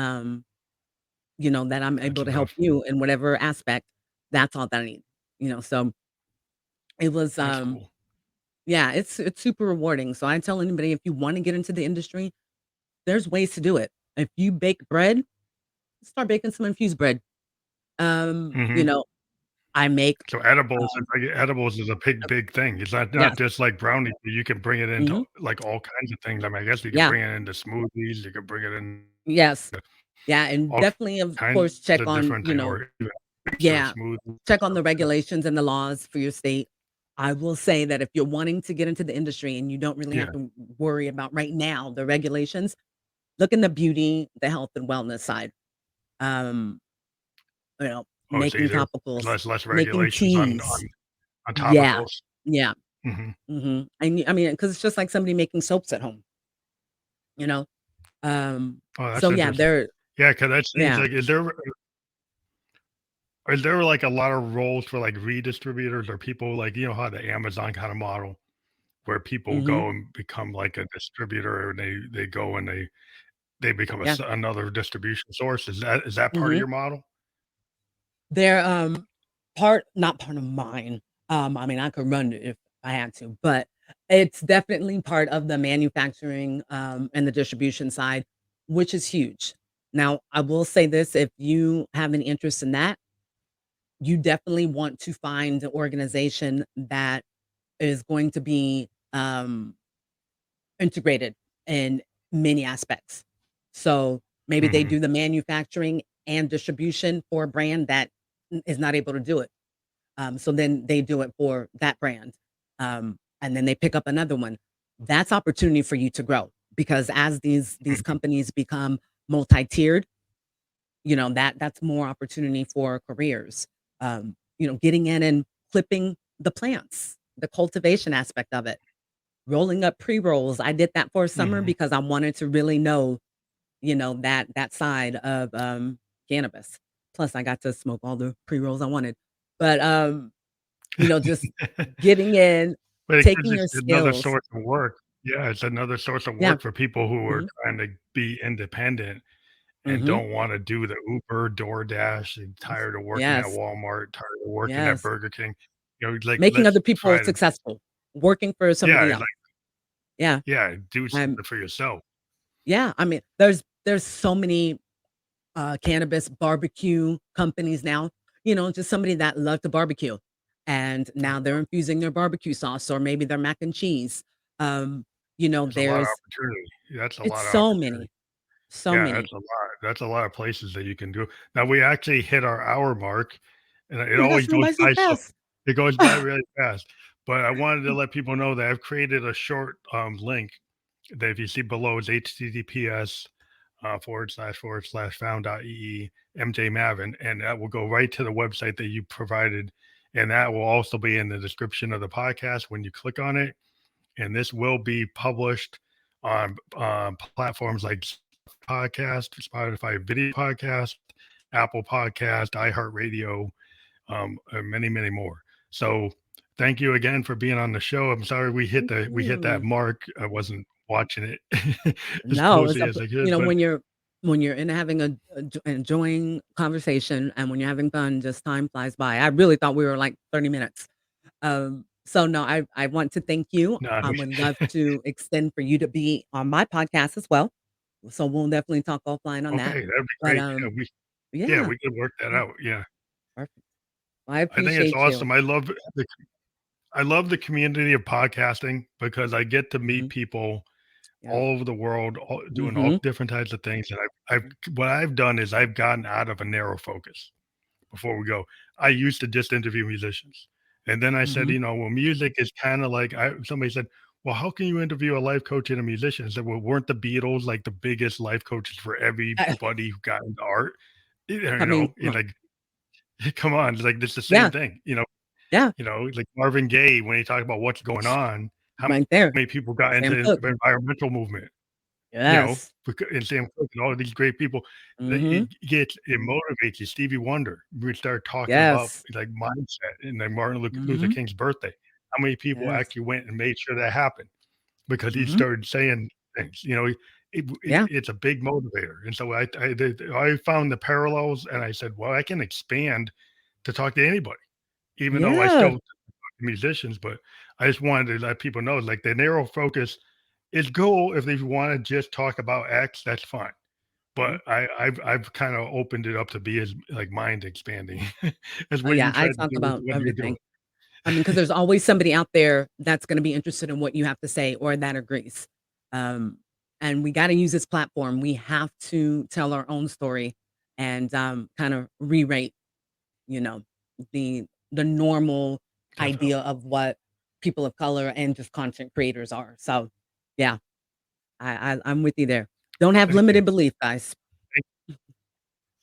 I'm That's able to help enough. you in whatever aspect, that's all that I need, so it was, That's cool. yeah, it's super rewarding. So I tell anybody if you want to get into the industry, there's ways to do it. If you bake bread, start baking some infused bread. Um, you Mhm. know, I make, So um edibles is a big, big thing. It's not yes. just like brownies, but you can bring it into, Mhm. like, all kinds of things. I mean, I guess you could Yeah. bring it into smoothies, you could bring it in Yes. Yeah, and all definitely, of kinds course, check of on, different things or even drinks or yeah, smoothies and check on stuff, the yeah. regulations and the laws for your state. I will say that if you're wanting to get into the industry and you don't really have Yeah. to worry about right now the regulations, look in the beauty, the health and wellness side. Um, Oh, it's making easier? topicals, Less making regulations teas. on Yeah. topicals? Yeah. Mhm. And I mean, because it's just like somebody making soaps at home, you know. Oh, that's So yeah, interesting. there, Yeah, because that seems yeah. like is there, like, a lot of roles for, like, redistributors or people like, you know, how the Amazon kinda model where people hmm go and become, like, a distributor and they go and they become a Yeah. s another distribution source. Is that part of hmm your model? They're not part of mine. I mean, I could run it if I had to, but it's definitely part of the manufacturing and the distribution side, which is huge. Now, I will say this: if you have an interest in that, you definitely want to find an organization that is going to be integrated in many aspects. So maybe they Mhm. do the manufacturing and distribution for a brand that is not able to do it. So then they do it for that brand. And then they pick up another one. That's opportunity for you to grow because as these Mhm. companies become multi-tiered, that's more opportunity for careers. Getting in and clipping the plants, the cultivation aspect of it, rolling up pre-rolls. I did that for a summer Mhm. because I wanted to really know, that side of cannabis. Plus I got to smoke all the pre-rolls I wanted. But just getting in, But it gives taking you your another skills. source of work. Yeah, it's another source of Yeah. work for people who are Mhm, trying to be independent and mhm. don't wanna do the Uber, DoorDash, and Yes. tired of working at Yes. Walmart, tired of working at Yes. Burger King. You know, like, Making let's other people try to successful, working for yeah, somebody else. Yeah. yeah, do I'm something for yourself. yeah, I mean, there's so many cannabis barbecue companies now, just somebody that loved to barbecue. And now they're infusing their barbecue sauce or maybe their mac and cheese. Um, There's a lot of there's opportunity. That's a it's lot of so opportunity. many, so Yeah, many. that's a lot of places that you can do. Now we actually hit our hour mark, and it Oh my gosh, always it went goes by so by so fast. it goes by really fast. But I wanted to let people know that I've created a short, link that if you see below is https // MJ Maven, and that will go right to the website that you provided. And that will also be in the description of the podcast when you click on it. And this will be published on platforms like Podcast, Spotify Video Podcast, Apple Podcast, iHeartRadio, and many, many more. So thank you again for being on the show. I'm sorry Thank we hit that you. mark. I wasn't watching it as No, it's closely a as I could, but when you're in having enjoying conversation and when you're having fun, just time flies by. I really thought we were like 30 minutes. So no, I want to thank you. no, I would love to extend for you to be on my podcast as well. So we'll definitely talk offline on that. okay, that'd be But great. Yeah, yeah, we could work that yeah, out. Yeah, perfect. Well, I I think it's appreciate you. awesome. I love the community of podcasting because I get to meet Mhm. people Yeah. all over the world, doing all hmm different types of things. And what I've done is I've gotten out of a narrow focus. Before we go, I used to just interview musicians, and then I said, hmm well, music is kind of like somebody said, well, how can you interview a life coach and a musician? I said, well, weren't the Beatles like the biggest life coaches for I, everybody who got into art? I mean, come And on. like, come on, it's like it's the same Yeah, thing. yeah, Like Marvin Gaye when he talked about what's going on, how right there. many people got Sam into Cooke. the environmental movement? Yes. And Sam Cooke and all these great people that hmm it motivates you. Stevie Wonder, we start talking about Yes. like mindset and like Martin Luther hmm King's birthday. How many people Yes. actually went and made sure that happened because he hmm started saying things, Yeah. it's a big motivator. And so I found the parallels and I said, well, I can expand to talk to anybody, even though I Yeah. still musicians, but I just wanted to let people know like the narrow focus is cool if they want to just talk about X, that's fine. Mhm. But I've kind of opened it up to be as like mind expanding as Oh, what yeah, you I tried to talk do with about what you're everything. doing. I mean, because there's always somebody out there that's gonna be interested in what you have to say or that agrees. Um, and we gotta use this platform. We have to tell our own story and, kind of rewrite, you know, the normal idea Definitely. of what people of color and just content creators are. So, yeah, I'm with you there. Don't have Thank you. limited belief, guys. Thank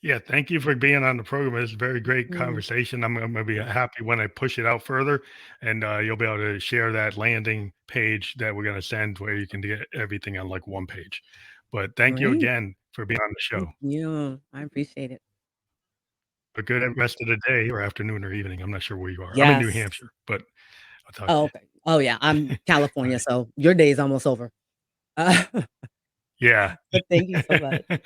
Yeah, thank you for being on the program. It's a very great Mm, conversation. I'm gonna be happy when I push it out further, and you'll be able to share that landing page that we're gonna send where you can get everything on like one page. But thank you great. again for being on the Thank show. you. I appreciate it. A good rest of the day or afternoon or evening. I'm not sure where you are. I'm in New Yes. Hampshire, but I'll talk Oh, to okay. Oh, yeah, you. I'm All California, right. so your day is almost over. Uh, Yeah. but thank you so much.